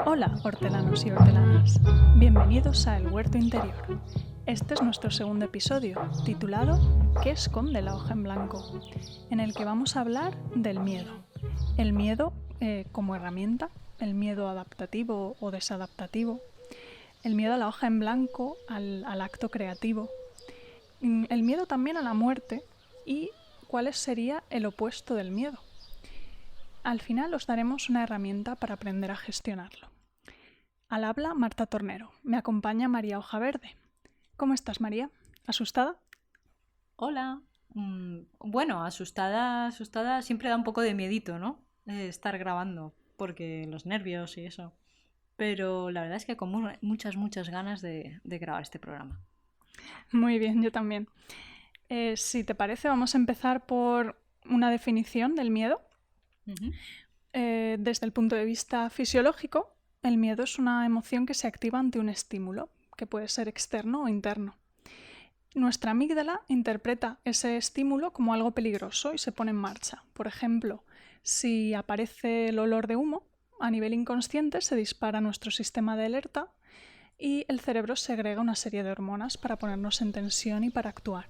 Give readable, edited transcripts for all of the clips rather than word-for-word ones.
Hola, hortelanos y hortelanas. Bienvenidos a El Huerto Interior. Este es nuestro segundo episodio, titulado ¿Qué esconde la hoja en blanco?, en el que vamos a hablar del miedo. El miedo como herramienta, el miedo adaptativo o desadaptativo, el miedo a la hoja en blanco, al acto creativo, el miedo también a la muerte y cuál sería el opuesto del miedo. Al final os daremos una herramienta para aprender a gestionarlo. Al habla Marta Tornero. Me acompaña María Hojaverde. ¿Cómo estás, María? ¿Asustada? Hola. Bueno, asustada siempre da un poco de miedito, ¿no? Estar grabando, porque los nervios y eso. Pero la verdad es que con muchas ganas de grabar este programa. Muy bien, yo también. Si te parece, vamos a empezar por una definición del miedo. Ujú. Desde el punto de vista fisiológico, el miedo es una emoción que se activa ante un estímulo, que puede ser externo o interno. Nuestra amígdala interpreta ese estímulo como algo peligroso y se pone en marcha. Por ejemplo, si aparece el olor de humo, a nivel inconsciente se dispara nuestro sistema de alerta y el cerebro segrega una serie de hormonas para ponernos en tensión y para actuar.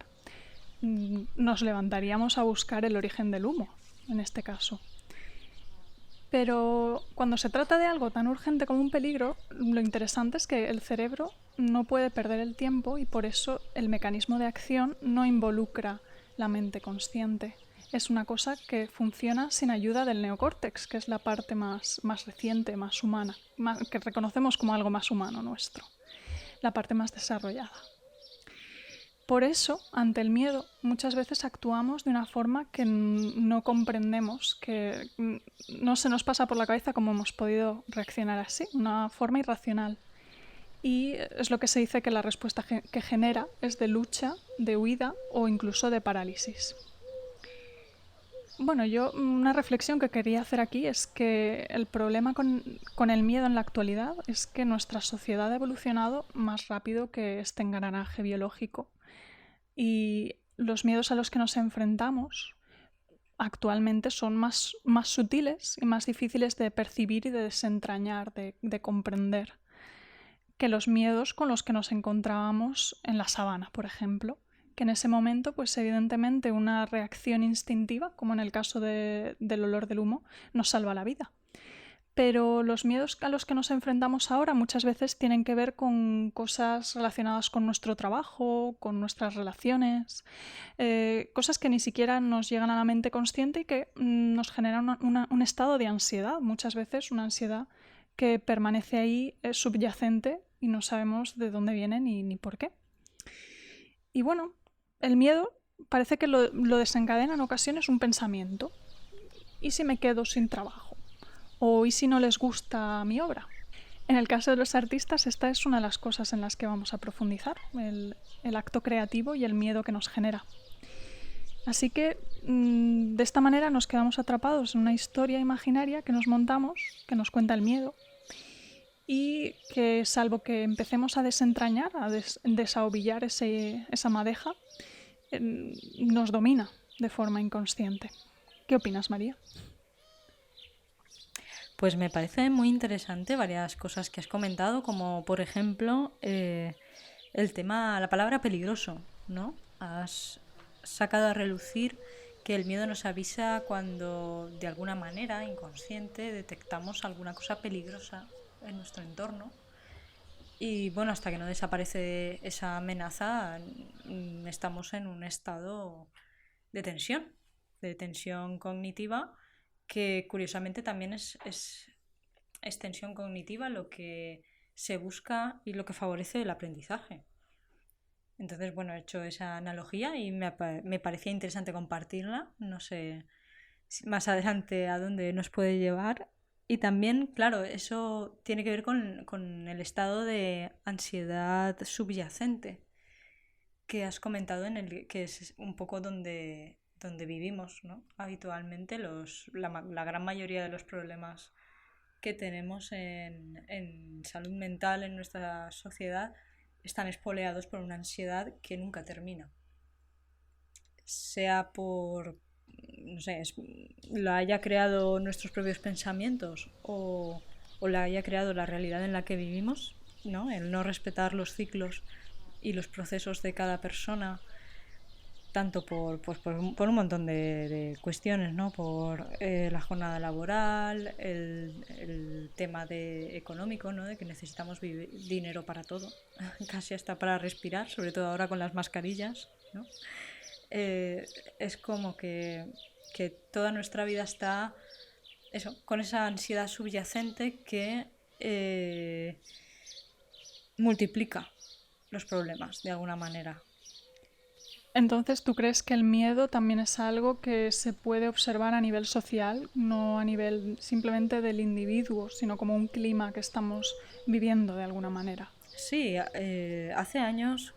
Nos levantaríamos a buscar el origen del humo, en este caso. Pero cuando se trata de algo tan urgente como un peligro, lo interesante es que el cerebro no puede perder el tiempo y por eso el mecanismo de acción no involucra la mente consciente. Es una cosa que funciona sin ayuda del neocórtex, que es la parte más reciente, más humana, que reconocemos como algo más humano nuestro, la parte más desarrollada. Por eso, ante el miedo, muchas veces actuamos de una forma que no comprendemos, que no se nos pasa por la cabeza cómo hemos podido reaccionar así, una forma irracional. Y es lo que se dice que la respuesta que genera es de lucha, de huida o incluso de parálisis. Bueno, yo una reflexión que quería hacer aquí es que el problema con el miedo en la actualidad es que nuestra sociedad ha evolucionado más rápido que este engranaje biológico. Y los miedos a los que nos enfrentamos actualmente son más sutiles y más difíciles de percibir y de desentrañar, de comprender, que los miedos con los que nos encontrábamos en la sabana, por ejemplo, que en ese momento, pues evidentemente una reacción instintiva, como en el caso del olor del humo, nos salva la vida. Pero los miedos a los que nos enfrentamos ahora muchas veces tienen que ver con cosas relacionadas con nuestro trabajo, con nuestras relaciones, cosas que ni siquiera nos llegan a la mente consciente y que nos generan un estado de ansiedad, muchas veces una ansiedad que permanece ahí subyacente y no sabemos de dónde viene ni por qué. Y bueno, el miedo parece que lo desencadena en ocasiones un pensamiento. ¿Y si me quedo sin trabajo? ¿O y si no les gusta mi obra? En el caso de los artistas, esta es una de las cosas en las que vamos a profundizar, el acto creativo y el miedo que nos genera. Así que de esta manera nos quedamos atrapados en una historia imaginaria que nos montamos, que nos cuenta el miedo y que, salvo que empecemos a desentrañar, a desahovillar esa madeja, nos domina de forma inconsciente. ¿Qué opinas, María? Pues me parece muy interesante varias cosas que has comentado, como por ejemplo el tema, la palabra peligroso, ¿no? Has sacado a relucir que el miedo nos avisa cuando de alguna manera inconsciente detectamos alguna cosa peligrosa en nuestro entorno. Y bueno, hasta que no desaparece esa amenaza, estamos en un estado de tensión cognitiva, que curiosamente también es tensión cognitiva lo que se busca y lo que favorece el aprendizaje. Entonces, bueno, he hecho esa analogía y me parecía interesante compartirla. No sé más adelante a dónde nos puede llevar. Y también, claro, eso tiene que ver con el estado de ansiedad subyacente que has comentado, que es un poco donde vivimos, ¿no? Habitualmente la gran mayoría de los problemas que tenemos en salud mental en nuestra sociedad están espoleados por una ansiedad que nunca termina. sea por, no sé, la haya creado nuestros propios pensamientos o la haya creado la realidad en la que vivimos, ¿no? El no respetar los ciclos y los procesos de cada persona, tanto por un montón de cuestiones, ¿no? Por la jornada laboral, el tema económico, ¿no? De que necesitamos dinero para todo, casi hasta para respirar, sobre todo ahora con las mascarillas, ¿no? Eh, es como que toda nuestra vida está eso, con esa ansiedad subyacente que multiplica los problemas de alguna manera. Entonces, ¿tú crees que el miedo también es algo que se puede observar a nivel social, no a nivel simplemente del individuo, sino como un clima que estamos viviendo de alguna manera? Sí, hace años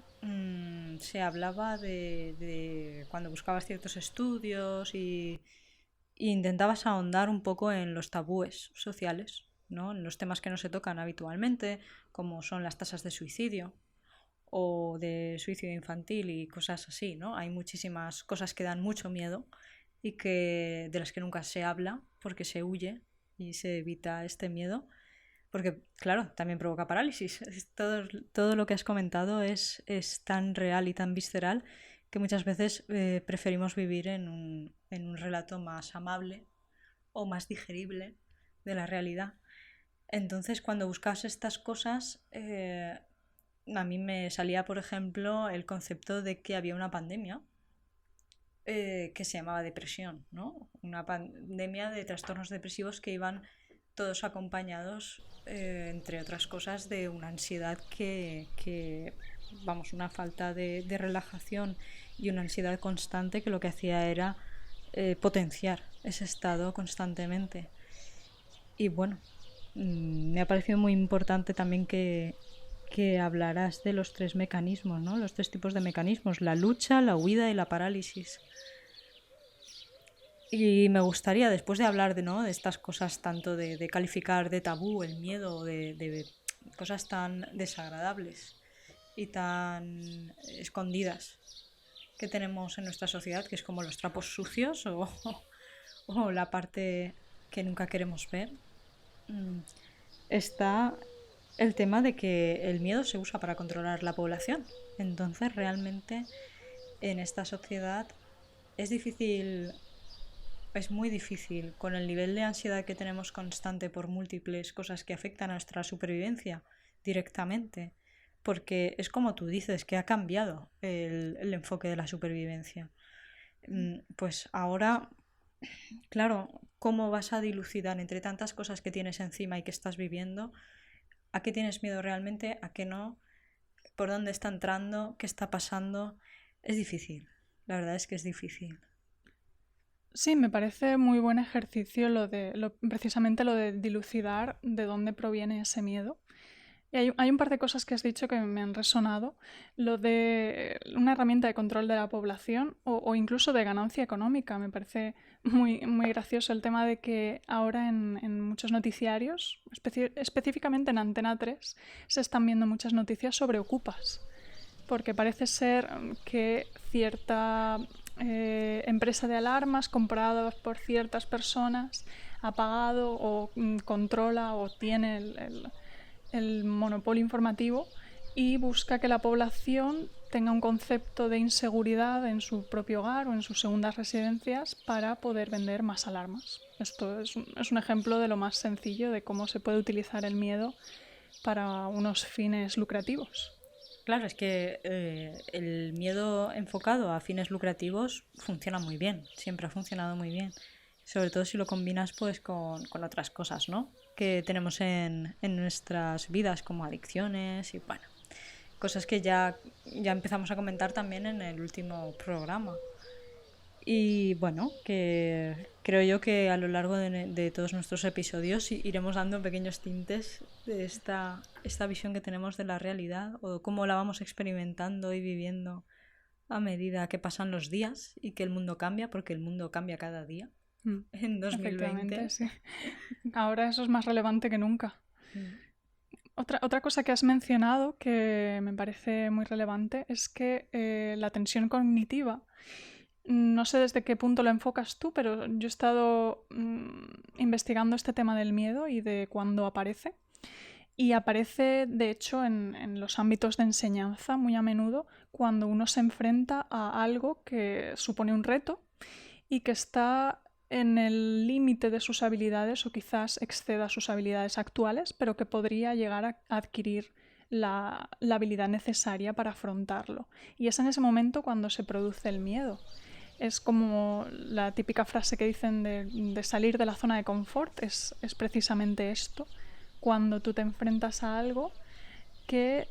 se hablaba de cuando buscabas ciertos estudios y intentabas ahondar un poco en los tabúes sociales, ¿no? En los temas que no se tocan habitualmente, como son las tasas de suicidio o de suicidio infantil y cosas así, ¿no? Hay muchísimas cosas que dan mucho miedo y de las que nunca se habla porque se huye y se evita este miedo. Porque, claro, también provoca parálisis. Todo lo que has comentado es tan real y tan visceral que muchas veces preferimos vivir en un relato más amable o más digerible de la realidad. Entonces, cuando buscabas estas cosas, a mí me salía, por ejemplo, el concepto de que había una pandemia que se llamaba depresión, ¿no? Una pandemia de trastornos depresivos que iban todos acompañados, entre otras cosas, de una ansiedad vamos, una falta de relajación y una ansiedad constante que lo que hacía era potenciar ese estado constantemente. Y bueno, me ha parecido muy importante también que hablarás de los tres mecanismos, ¿no? Los tres tipos de mecanismos, la lucha, la huida y la parálisis. Y me gustaría, después de hablar ¿no? de estas cosas, tanto de calificar de tabú el miedo, de cosas tan desagradables y tan escondidas que tenemos en nuestra sociedad, que es como los trapos sucios o la parte que nunca queremos ver, está el tema de que el miedo se usa para controlar la población. Entonces, realmente, en esta sociedad es difícil, es muy difícil, con el nivel de ansiedad que tenemos constante por múltiples cosas que afectan a nuestra supervivencia directamente, porque es como tú dices, que ha cambiado el enfoque de la supervivencia. Pues ahora, claro, ¿cómo vas a dilucidar entre tantas cosas que tienes encima y que estás viviendo? ¿A qué tienes miedo realmente? ¿A qué no? ¿Por dónde está entrando? ¿Qué está pasando? Es difícil. La verdad es que es difícil. Sí, me parece muy buen ejercicio precisamente lo de dilucidar de dónde proviene ese miedo. Y hay un par de cosas que has dicho que me han resonado. Lo de una herramienta de control de la población o incluso de ganancia económica. Me parece muy gracioso el tema de que ahora en muchos noticiarios, específicamente en Antena 3, se están viendo muchas noticias sobre ocupas. Porque parece ser que cierta empresa de alarmas comprada por ciertas personas ha pagado o controla o tiene el monopolio informativo y busca que la población tenga un concepto de inseguridad en su propio hogar o en sus segundas residencias para poder vender más alarmas. Esto es un ejemplo de lo más sencillo de cómo se puede utilizar el miedo para unos fines lucrativos. Claro, es que el miedo enfocado a fines lucrativos funciona muy bien, siempre ha funcionado muy bien. Sobre todo si lo combinas pues con otras cosas, ¿no? Que tenemos en nuestras vidas, como adicciones y bueno, cosas que ya empezamos a comentar también en el último programa. Y bueno, que creo yo que a lo largo de todos nuestros episodios iremos dando pequeños tintes de esta visión que tenemos de la realidad o cómo la vamos experimentando y viviendo a medida que pasan los días y que el mundo cambia, porque el mundo cambia cada día en Efectivamente, 2020. sí. Ahora eso es más relevante que nunca. Otra cosa que has mencionado que me parece muy relevante es que la tensión cognitiva No sé desde qué punto lo enfocas tú, pero yo he estado investigando este tema del miedo y de cuándo aparece. Y aparece, de hecho, en los ámbitos de enseñanza muy a menudo cuando uno se enfrenta a algo que supone un reto y que está en el límite de sus habilidades o quizás exceda sus habilidades actuales, pero que podría llegar a adquirir la habilidad necesaria para afrontarlo. Y es en ese momento cuando se produce el miedo. Es como la típica frase que dicen de salir de la zona de confort, es precisamente esto, cuando tú te enfrentas a algo que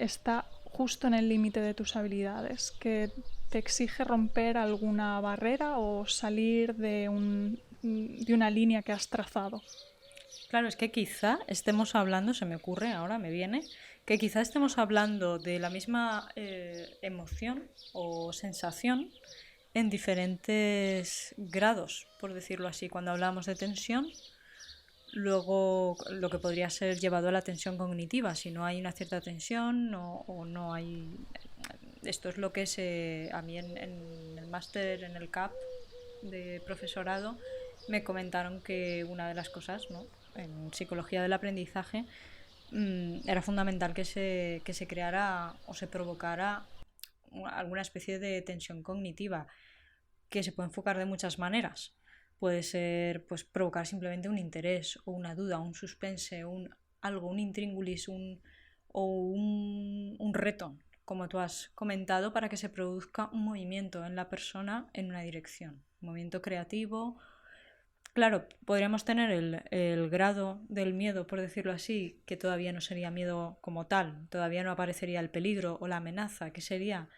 está justo en el límite de tus habilidades, que te exige romper alguna barrera o salir de una línea que has trazado. Claro, es que quizá estemos hablando, se me ocurre, ahora me viene, que quizá estemos hablando de la misma emoción o sensación en diferentes grados, por decirlo así. Cuando hablamos de tensión, luego lo que podría ser llevado a la tensión cognitiva, si no hay una cierta tensión o no hay... Esto es lo que a mí en el máster, en el CAP de profesorado, me comentaron que una de las cosas, ¿no?, en psicología del aprendizaje, era fundamental que se creara o se provocara alguna especie de tensión cognitiva que se puede enfocar de muchas maneras. Puede ser, pues, provocar simplemente un interés o una duda, un suspense, un intríngulis, un reto, como tú has comentado, para que se produzca un movimiento en la persona en una dirección, un movimiento creativo. Claro, podríamos tener el grado del miedo, por decirlo así, que todavía no sería miedo como tal, todavía no aparecería el peligro o la amenaza, que sería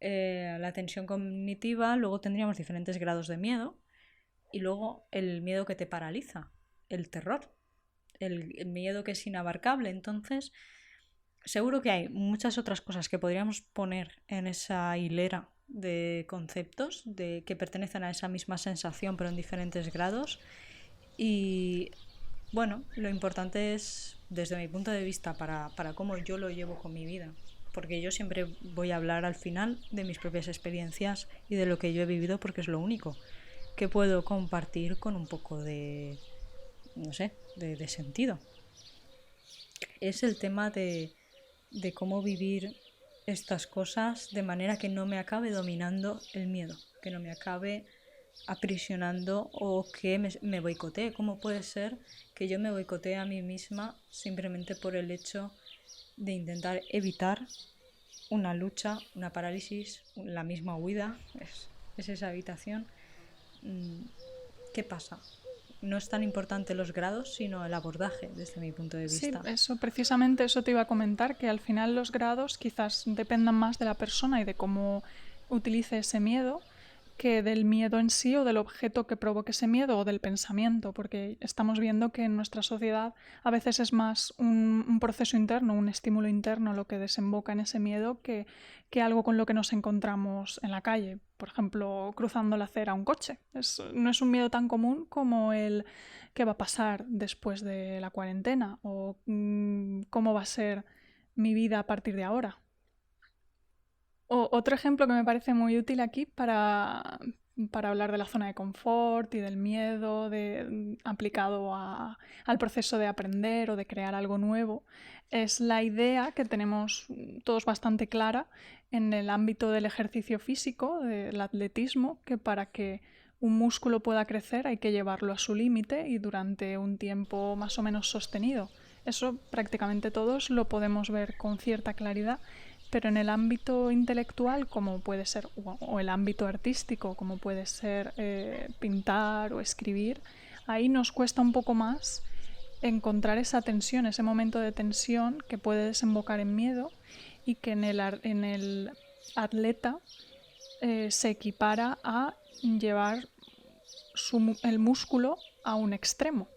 la tensión cognitiva. Luego tendríamos diferentes grados de miedo y luego el miedo que te paraliza, el terror, el miedo que es inabarcable. Entonces, seguro que hay muchas otras cosas que podríamos poner en esa hilera de conceptos que pertenecen a esa misma sensación pero en diferentes grados. Y bueno, lo importante es, desde mi punto de vista, para cómo yo lo llevo con mi vida, porque yo siempre voy a hablar al final de mis propias experiencias y de lo que yo he vivido, porque es lo único que puedo compartir con un poco de, no sé, de sentido. Es el tema de cómo vivir estas cosas de manera que no me acabe dominando el miedo, que no me acabe aprisionando o que me boicotee. ¿Cómo puede ser que yo me boicotee a mí misma simplemente por el hecho de intentar evitar una lucha, una parálisis, la misma huida? Es esa habitación. ¿Qué pasa? No es tan importante los grados, sino el abordaje, desde mi punto de Sí, vista. eso precisamente eso te iba a comentar, que al final los grados quizás dependan más de la persona y de cómo utilice ese miedo que del miedo en sí o del objeto que provoque ese miedo o del pensamiento, porque estamos viendo que en nuestra sociedad a veces es más un proceso interno, un estímulo interno lo que desemboca en ese miedo que algo con lo que nos encontramos en la calle. Por ejemplo, cruzando la acera un coche. No es un miedo tan común como el qué va a pasar después de la cuarentena o cómo va a ser mi vida a partir de ahora. Otro ejemplo que me parece muy útil aquí para hablar de la zona de confort y del miedo aplicado al proceso de aprender o de crear algo nuevo es la idea que tenemos todos bastante clara en el ámbito del ejercicio físico, del atletismo, que para que un músculo pueda crecer hay que llevarlo a su límite y durante un tiempo más o menos sostenido. Eso prácticamente todos lo podemos ver con cierta claridad, pero en el ámbito intelectual, como puede ser, o el ámbito artístico, como puede ser pintar o escribir, ahí nos cuesta un poco más encontrar esa tensión, ese momento de tensión que puede desembocar en miedo y que en el atleta se equipara a llevar el músculo a un extremo.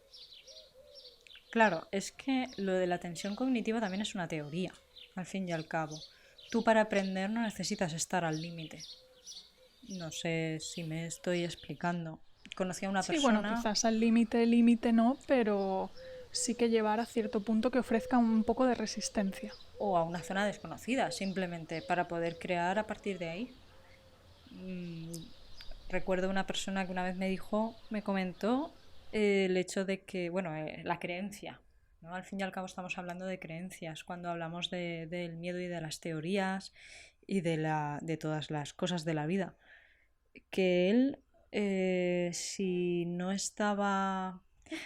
Claro, es que lo de la tensión cognitiva también es una teoría, al fin y al cabo. Tú para aprender no necesitas estar al límite. No sé si me estoy explicando. Conocí a una Sí, bueno, persona quizás al límite no, pero sí que llevar a cierto punto que ofrezca un poco de resistencia. o a una zona desconocida, simplemente para poder crear a partir de ahí. Mm, Recuerdo una persona que una vez me comentó el hecho de que, bueno, la creencia, ¿no? Al fin y al cabo estamos hablando de creencias cuando hablamos del miedo y de las teorías y de todas las cosas de la vida. Que él, si no estaba,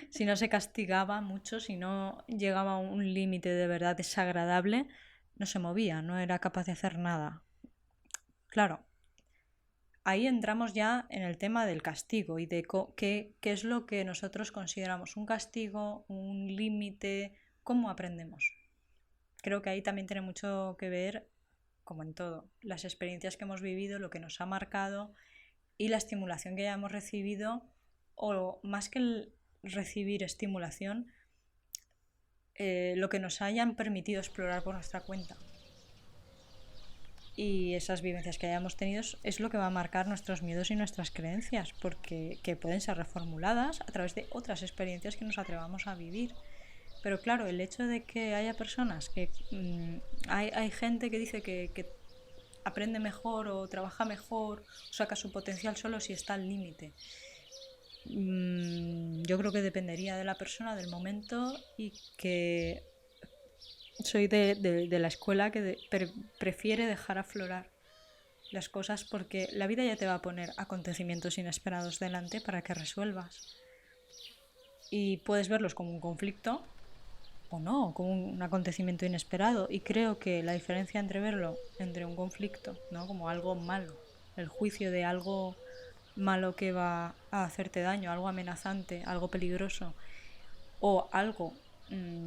si no se castigaba mucho, si no llegaba a un límite de verdad desagradable, no se movía, no era capaz de hacer nada. Claro, ahí entramos ya en el tema del castigo y de qué es lo que nosotros consideramos un castigo, un límite, cómo aprendemos. Creo que ahí también tiene mucho que ver, como en todo, las experiencias que hemos vivido, lo que nos ha marcado y la estimulación que hayamos recibido, o más que el recibir estimulación, lo que nos hayan permitido explorar por nuestra cuenta. Y esas vivencias que hayamos tenido es lo que va a marcar nuestros miedos y nuestras creencias, porque que pueden ser reformuladas a través de otras experiencias que nos atrevamos a vivir. Pero claro, el hecho de que haya personas que hay gente que dice que aprende mejor o trabaja mejor o saca su potencial solo si está al límite. Yo creo que dependería de la persona, del momento, y que soy de la escuela que prefiere dejar aflorar las cosas, porque la vida ya te va a poner acontecimientos inesperados delante para que resuelvas. Y puedes verlos como un conflicto o no, como un acontecimiento inesperado. Y creo que la diferencia entre verlo entre un conflicto, ¿no? Como algo malo, el juicio de algo malo que va a hacerte daño, algo amenazante, algo peligroso, o algo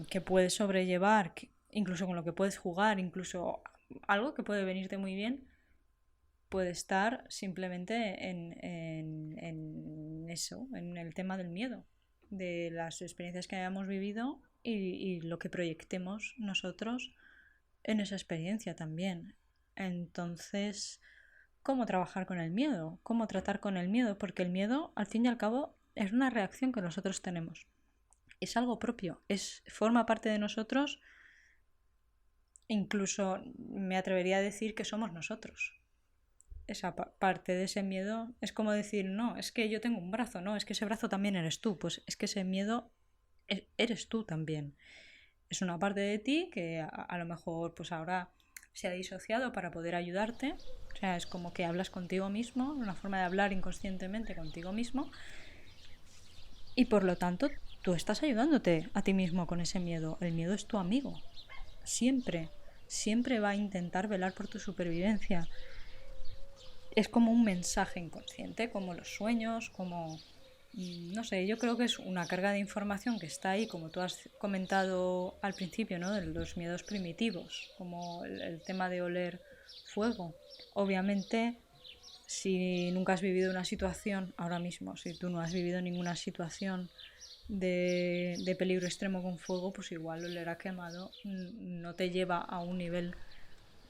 que puedes sobrellevar, incluso con lo que puedes jugar, incluso algo que puede venirte muy bien, puede estar simplemente en eso, en el tema del miedo, de las experiencias que hayamos vivido y lo que proyectemos nosotros en esa experiencia también. Entonces, ¿cómo trabajar con el miedo? ¿Cómo tratar con el miedo? Porque el miedo, al fin y al cabo, es una reacción que nosotros tenemos. Es algo propio, forma parte de nosotros, incluso me atrevería a decir que somos nosotros. Esa parte de ese miedo es como decir, no, es que yo tengo un brazo, no, es que ese brazo también eres tú, pues es que ese miedo eres tú también. Es una parte de ti que a lo mejor pues ahora se ha disociado para poder ayudarte, o sea, es como que hablas contigo mismo, una forma de hablar inconscientemente contigo mismo, y por lo tanto tú estás ayudándote a ti mismo con ese miedo. El miedo es tu amigo, siempre, siempre va a intentar velar por tu supervivencia. Es como un mensaje inconsciente, como los sueños, como... No sé, yo creo que es una carga de información que está ahí, como tú has comentado al principio, ¿no? De los miedos primitivos, como el tema de oler fuego. Obviamente, si nunca has vivido una situación, ahora mismo, si tú no has vivido ninguna situación de peligro extremo con fuego, pues igual oler a quemado no te lleva a un nivel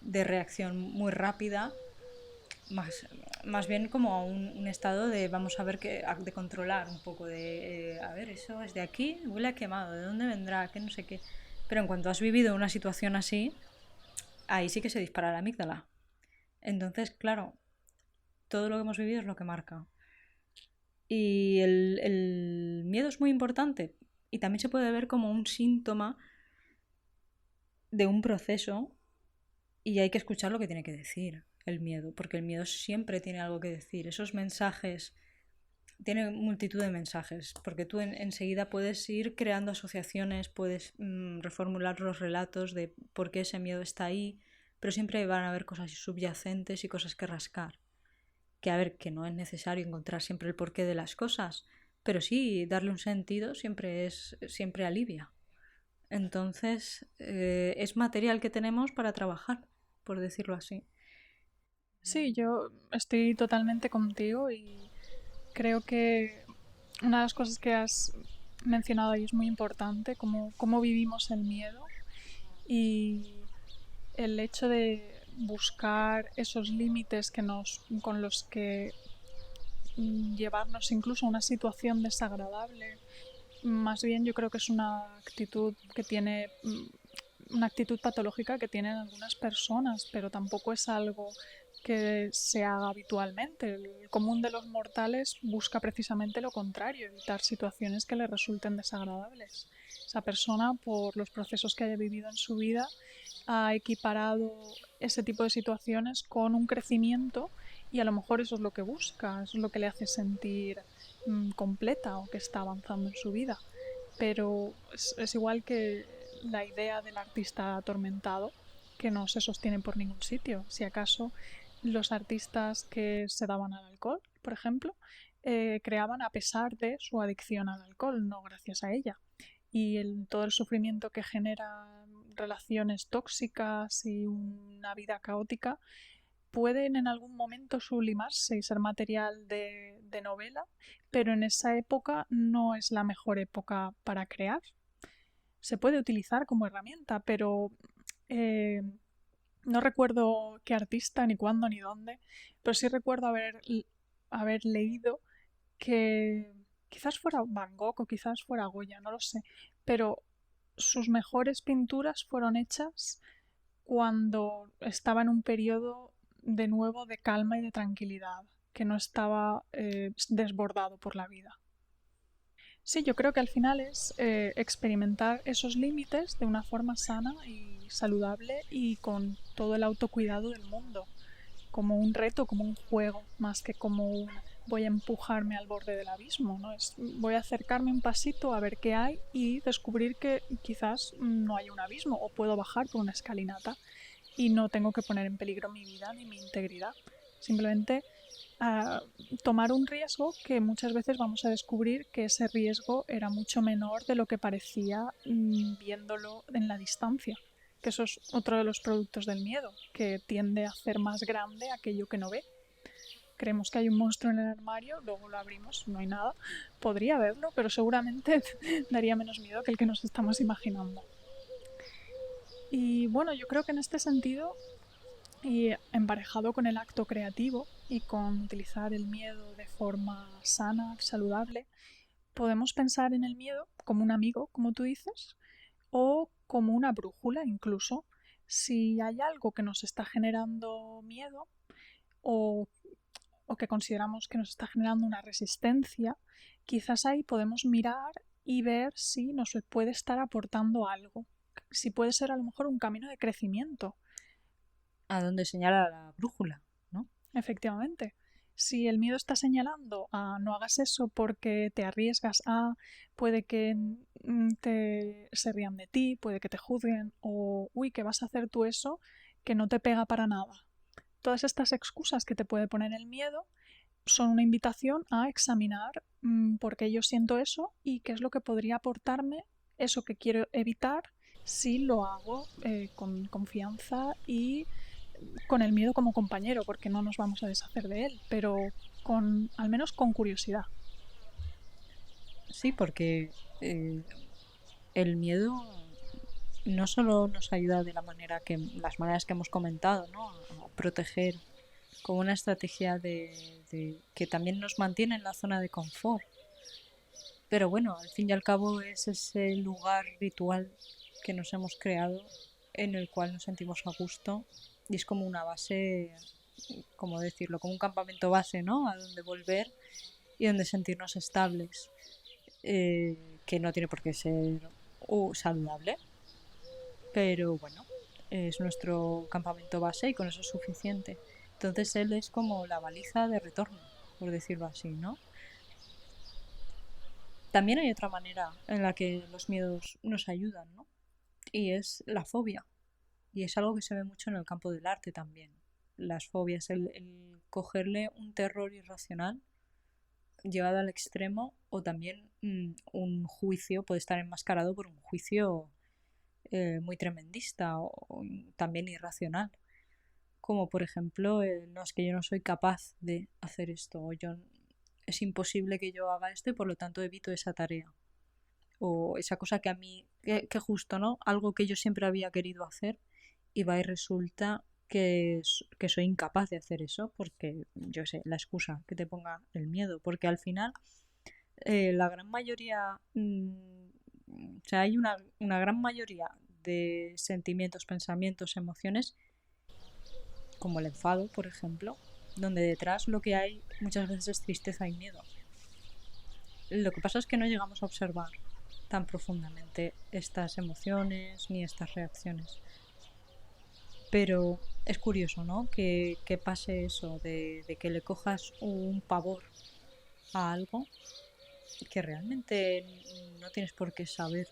de reacción muy rápida, más, más bien como a un estado de vamos a ver de controlar un poco de a ver, eso es de aquí, huele a quemado, ¿de dónde vendrá? Que no sé qué. Pero en cuanto has vivido una situación así, ahí sí que se dispara la amígdala. Entonces, claro, todo lo que hemos vivido es lo que marca. Y el miedo es muy importante y también se puede ver como un síntoma de un proceso, y hay que escuchar lo que tiene que decir el miedo, porque el miedo siempre tiene algo que decir. Esos mensajes, tiene multitud de mensajes, porque tú enseguida puedes ir creando asociaciones, puedes reformular los relatos de por qué ese miedo está ahí, pero siempre van a haber cosas subyacentes y cosas que rascar. Que a ver, que no es necesario encontrar siempre el porqué de las cosas, pero sí darle un sentido siempre alivia. Entonces, es material que tenemos para trabajar, por decirlo así. Sí, yo estoy totalmente contigo y creo que una de las cosas que has mencionado ahí es muy importante, cómo vivimos el miedo y el hecho de buscar esos límites con los que llevarnos incluso a una situación desagradable. Más bien yo creo que es una actitud que tiene una actitud patológica que tienen algunas personas, pero tampoco es algo que se haga habitualmente. El común de los mortales busca precisamente lo contrario, evitar situaciones que le resulten desagradables. Esa persona, por los procesos que haya vivido en su vida, ha equiparado ese tipo de situaciones con un crecimiento y a lo mejor eso es lo que busca, eso es lo que le hace sentir completa o que está avanzando en su vida. Pero es igual que la idea del artista atormentado, que no se sostiene por ningún sitio. Si acaso los artistas que se daban al alcohol, por ejemplo, creaban a pesar de su adicción al alcohol, no gracias a ella. Y todo el sufrimiento que genera relaciones tóxicas y una vida caótica pueden en algún momento sublimarse y ser material de novela, pero en esa época no es la mejor época para crear. Se puede utilizar como herramienta, pero eh, no recuerdo qué artista, ni cuándo, ni dónde, pero sí recuerdo haber leído que quizás fuera Van Gogh o quizás fuera Goya, no lo sé, pero sus mejores pinturas fueron hechas cuando estaba en un periodo de nuevo de calma y de tranquilidad, que no estaba desbordado por la vida. Sí, yo creo que al final es experimentar esos límites de una forma sana y saludable y con todo el autocuidado del mundo, como un reto, como un juego, más que como un voy a empujarme al borde del abismo, ¿no? Voy a acercarme un pasito a ver qué hay y descubrir que quizás no hay un abismo o puedo bajar por una escalinata y no tengo que poner en peligro mi vida ni mi integridad. Simplemente a tomar un riesgo que muchas veces vamos a descubrir que ese riesgo era mucho menor de lo que parecía viéndolo en la distancia. Que eso es otro de los productos del miedo, que tiende a hacer más grande aquello que no ve. Creemos que hay un monstruo en el armario, luego lo abrimos, no hay nada. Podría haberlo, pero seguramente daría menos miedo que el que nos estamos imaginando. Y bueno, yo creo que en este sentido y emparejado con el acto creativo y con utilizar el miedo de forma sana, saludable, podemos pensar en el miedo como un amigo, como tú dices, o como una brújula incluso. Si hay algo que nos está generando miedo o, o que consideramos que nos está generando una resistencia, quizás ahí podemos mirar y ver si nos puede estar aportando algo, si puede ser a lo mejor un camino de crecimiento. A dónde señala la brújula, ¿no? Efectivamente. Si el miedo está señalando a no hagas eso porque te arriesgas a, puede que se rían de ti, puede que te juzguen o, uy, que vas a hacer tú eso que no te pega para nada. Todas estas excusas que te puede poner el miedo son una invitación a examinar por qué yo siento eso y qué es lo que podría aportarme eso que quiero evitar si lo hago con confianza y con el miedo como compañero, porque no nos vamos a deshacer de él, pero al menos con curiosidad. Sí, porque el miedo no solo nos ayuda de las maneras que hemos comentado, ¿no? A proteger como una estrategia que también nos mantiene en la zona de confort. Pero bueno, al fin y al cabo es ese lugar ritual que nos hemos creado en el cual nos sentimos a gusto y es como una base, como decirlo, como un campamento base, ¿no? A donde volver y donde sentirnos estables, que no tiene por qué ser saludable, pero bueno, es nuestro campamento base y con eso es suficiente. Entonces él es como la baliza de retorno, por decirlo así, ¿no? También hay otra manera en la que los miedos nos ayudan, ¿no? Y es la fobia. Y es algo que se ve mucho en el campo del arte también. Las fobias, el cogerle un terror irracional llevado al extremo o también un juicio puede estar enmascarado por un juicio muy tremendista o también irracional. Como por ejemplo, no es que yo no soy capaz de hacer esto o es imposible que yo haga esto y por lo tanto evito esa tarea. O esa cosa que a mí, que justo, ¿no? Algo que yo siempre había querido hacer y va y resulta que soy incapaz de hacer eso porque, yo sé, la excusa que te ponga el miedo. Porque al final, la gran mayoría, o sea, hay una gran mayoría de sentimientos, pensamientos, emociones como el enfado, por ejemplo, donde detrás lo que hay muchas veces es tristeza y miedo. Lo que pasa es que no llegamos a observar tan profundamente estas emociones ni estas reacciones. Pero es curioso, ¿no? Que pase eso, de que le cojas un pavor a algo que realmente no tienes por qué saber,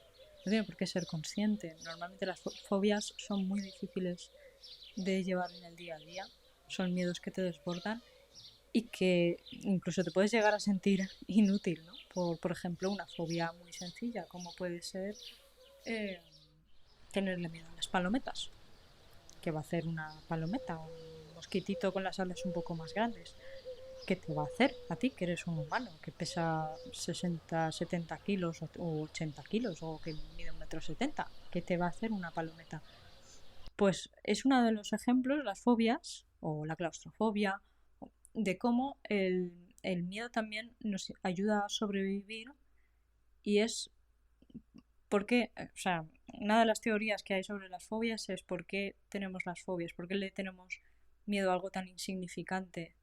no tienes por qué ser consciente. Normalmente las fobias son muy difíciles de llevar en el día a día, son miedos que te desbordan y que incluso te puedes llegar a sentir inútil, ¿no? Por ejemplo, una fobia muy sencilla, como puede ser eh, tenerle miedo a las palometas. ¿Qué va a hacer una palometa? Un mosquitito con las alas un poco más grandes. ¿Qué te va a hacer a ti, que eres un humano, que pesa 60, 70 kilos o 80 kilos o que mide 1,70 m? ¿Qué te va a hacer una palometa? Pues es uno de los ejemplos, las fobias o la claustrofobia, de cómo el miedo también nos ayuda a sobrevivir y es porque, o sea, una de las teorías que hay sobre las fobias es por qué tenemos las fobias, por qué le tenemos miedo a algo tan insignificante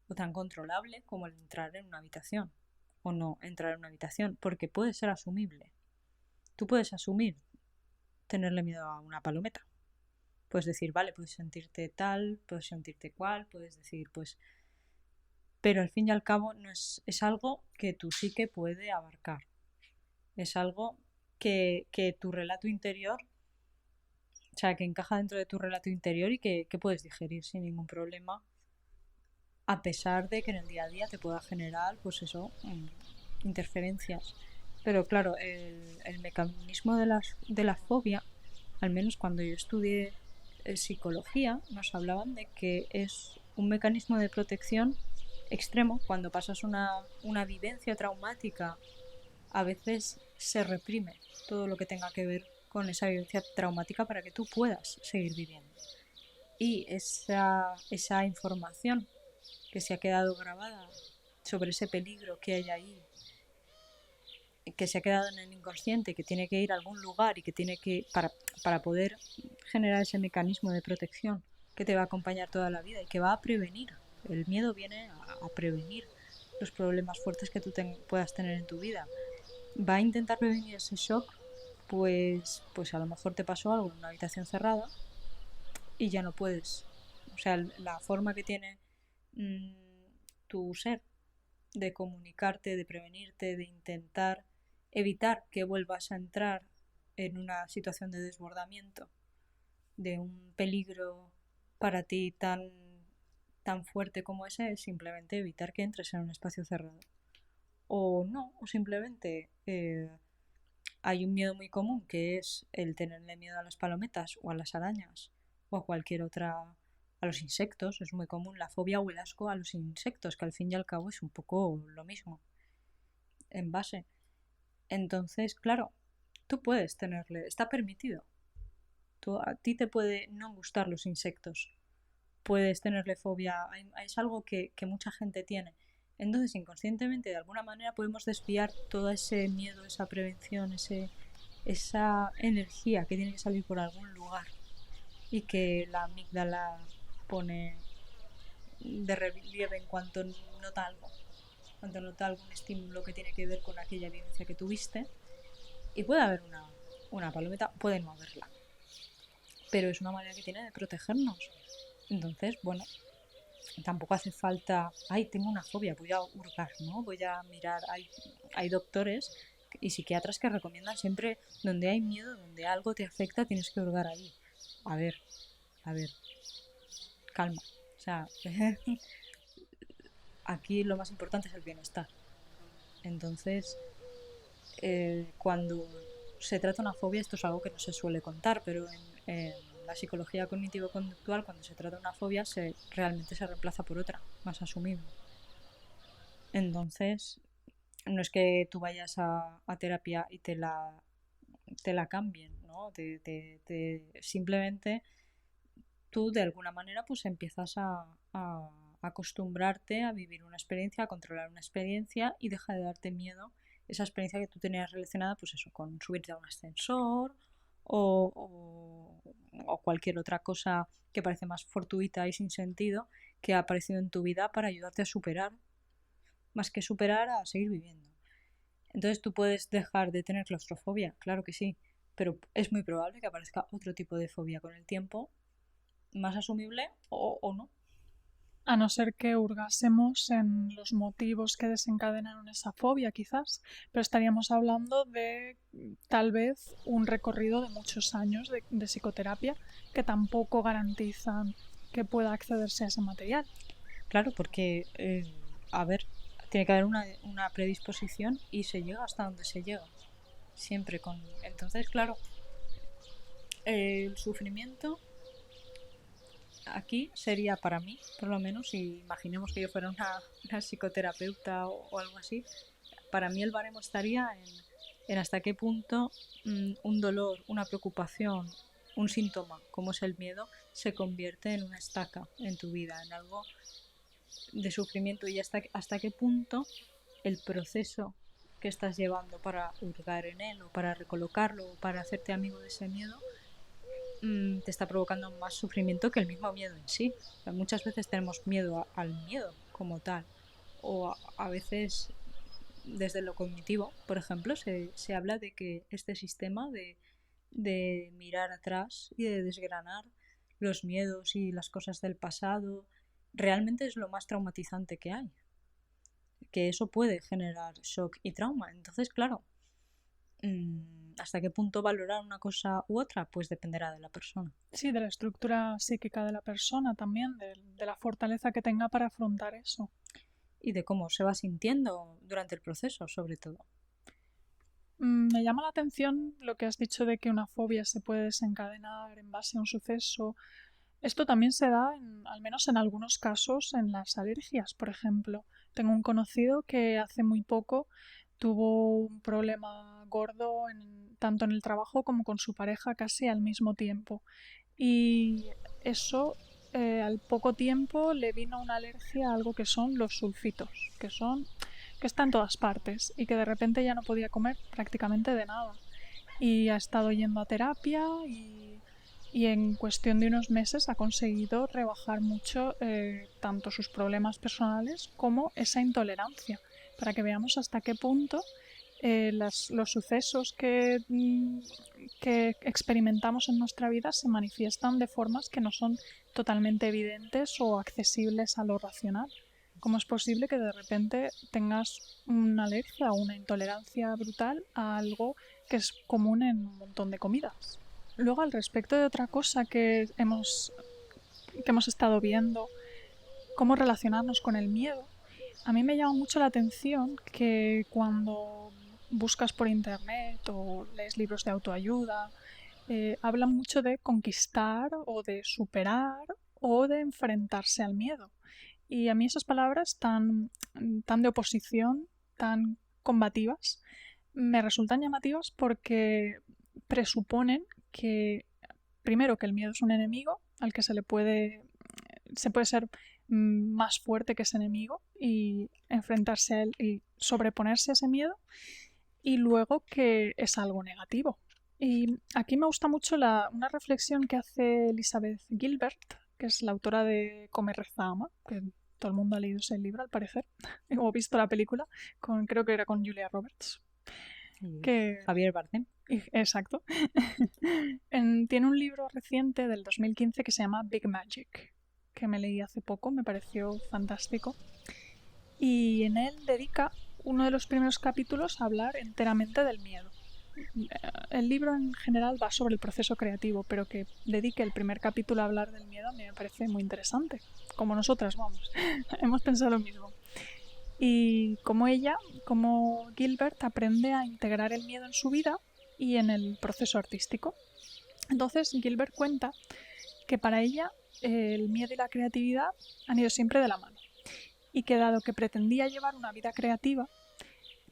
o tan controlable como el entrar en una habitación o no entrar en una habitación, porque puede ser asumible. Tú puedes asumir tenerle miedo a una palometa. Puedes decir, vale, puedes sentirte tal, puedes sentirte cual, puedes decir, pues... Pero al fin y al cabo no es algo que tu psique puede abarcar. Es algo que tu relato interior, o sea, que encaja dentro de tu relato interior y que puedes digerir sin ningún problema, a pesar de que en el día a día te pueda generar, pues eso, interferencias. Pero claro, el mecanismo de la fobia, al menos cuando yo estudié psicología, nos hablaban de que es un mecanismo de protección extremo. Cuando pasas una vivencia traumática, a veces se reprime todo lo que tenga que ver con esa vivencia traumática para que tú puedas seguir viviendo. Y esa información que se ha quedado grabada sobre ese peligro que hay ahí, que se ha quedado en el inconsciente, que tiene que ir a algún lugar y que tiene que, para poder generar ese mecanismo de protección que te va a acompañar toda la vida y que va a prevenir. El miedo viene a prevenir los problemas fuertes que tú puedas tener en tu vida. Va a intentar prevenir ese shock, pues a lo mejor te pasó algo en una habitación cerrada y ya no puedes. O sea, la forma que tiene mmm, tu ser de comunicarte, de prevenirte, de intentar evitar que vuelvas a entrar en una situación de desbordamiento, de un peligro para ti tan fuerte como ese, es simplemente evitar que entres en un espacio cerrado. O no, o simplemente hay un miedo muy común que es el tenerle miedo a las palometas o a las arañas o a cualquier otra, a los insectos. Es muy común la fobia o el asco a los insectos, que al fin y al cabo es un poco lo mismo en base. Entonces, claro, tú puedes tenerle, está permitido. A ti te puede no gustar los insectos, puedes tenerle fobia, es algo que mucha gente tiene. Entonces, inconscientemente, de alguna manera, podemos desviar todo ese miedo, esa prevención, esa energía que tiene que salir por algún lugar y que la amígdala pone de relieve en cuanto nota algo, cuando nota algún estímulo que tiene que ver con aquella vivencia que tuviste. Y puede haber una palometa, puede no haberla, pero es una manera que tiene de protegernos. Entonces, bueno, tampoco hace falta, ay, tengo una fobia, voy a hurgar, ¿no? Voy a mirar, hay doctores y psiquiatras que recomiendan siempre donde hay miedo, donde algo te afecta, tienes que hurgar ahí. A ver, calma. O sea, aquí lo más importante es el bienestar. Entonces, cuando se trata una fobia, esto es algo que no se suele contar, pero en la psicología cognitivo-conductual, cuando se trata de una fobia, realmente se reemplaza por otra, más asumible. Entonces, no es que tú vayas a terapia y te la cambien, ¿no? Simplemente tú de alguna manera pues empiezas a acostumbrarte a vivir una experiencia, a controlar una experiencia y deja de darte miedo esa experiencia que tú tenías relacionada, pues eso, con subirte a un ascensor o cualquier otra cosa que parece más fortuita y sin sentido que ha aparecido en tu vida para ayudarte a superar, más que superar, a seguir viviendo. Entonces tú puedes dejar de tener claustrofobia, claro que sí, pero es muy probable que aparezca otro tipo de fobia con el tiempo, más asumible o no. A no ser que hurgásemos en los motivos que desencadenaron esa fobia, quizás, pero estaríamos hablando de tal vez un recorrido de muchos años de psicoterapia que tampoco garantizan que pueda accederse a ese material. Claro, porque, a ver, tiene que haber una predisposición y se llega hasta donde se llega. Siempre con... Entonces, claro, el sufrimiento aquí sería para mí, por lo menos, si imaginemos que yo fuera una psicoterapeuta o algo así, para mí el baremo estaría en hasta qué punto un dolor, una preocupación, un síntoma, como es el miedo, se convierte en una estaca en tu vida, en algo de sufrimiento y hasta qué punto el proceso que estás llevando para hurgar en él o para recolocarlo o para hacerte amigo de ese miedo te está provocando más sufrimiento que el mismo miedo en sí. O sea, muchas veces tenemos miedo al miedo como tal o a veces desde lo cognitivo, por ejemplo, se habla de que este sistema de mirar atrás y de desgranar los miedos y las cosas del pasado realmente es lo más traumatizante que hay. Que eso puede generar shock y trauma. Entonces, claro, ¿hasta qué punto valorar una cosa u otra? Pues dependerá de la persona. Sí, de la estructura psíquica de la persona también, de la fortaleza que tenga para afrontar eso. Y de cómo se va sintiendo durante el proceso, sobre todo. Me llama la atención lo que has dicho de que una fobia se puede desencadenar en base a un suceso. Esto también se da, al menos en algunos casos, en las alergias, por ejemplo. Tengo un conocido que hace muy poco tuvo un problema gordo tanto en el trabajo como con su pareja casi al mismo tiempo. Y eso al poco tiempo le vino una alergia a algo que son los sulfitos, que está en todas partes y que de repente ya no podía comer prácticamente de nada. Y ha estado yendo a terapia y en cuestión de unos meses ha conseguido rebajar mucho tanto sus problemas personales como esa intolerancia, para que veamos hasta qué punto los sucesos que experimentamos en nuestra vida se manifiestan de formas que no son totalmente evidentes o accesibles a lo racional. ¿Cómo es posible que de repente tengas una alergia o una intolerancia brutal a algo que es común en un montón de comidas? Luego, al respecto de otra cosa que hemos estado viendo, cómo relacionarnos con el miedo, a mí me llama mucho la atención que cuando buscas por internet o lees libros de autoayuda, hablan mucho de conquistar o de superar o de enfrentarse al miedo. Y a mí esas palabras tan de oposición, tan combativas, me resultan llamativas porque presuponen que, primero, que el miedo es un enemigo al que se puede ser más fuerte que ese enemigo y enfrentarse a él y sobreponerse a ese miedo, y luego que es algo negativo. Y aquí me gusta mucho una reflexión que hace Elizabeth Gilbert, que es la autora de Come, Reza, Ama, que todo el mundo ha leído ese libro al parecer, o visto la película, creo que era con Julia Roberts. Que, Javier Bardem. exacto. Tiene un libro reciente del 2015 que se llama Big Magic, que me leí hace poco, me pareció fantástico. Y en él dedica uno de los primeros capítulos a hablar enteramente del miedo. El libro en general va sobre el proceso creativo, pero que dedique el primer capítulo a hablar del miedo a mí me parece muy interesante. Como nosotras, vamos, hemos pensado lo mismo. Y como Gilbert, aprende a integrar el miedo en su vida y en el proceso artístico. Entonces, Gilbert cuenta que para ella el miedo y la creatividad han ido siempre de la mano. Y que dado que pretendía llevar una vida creativa,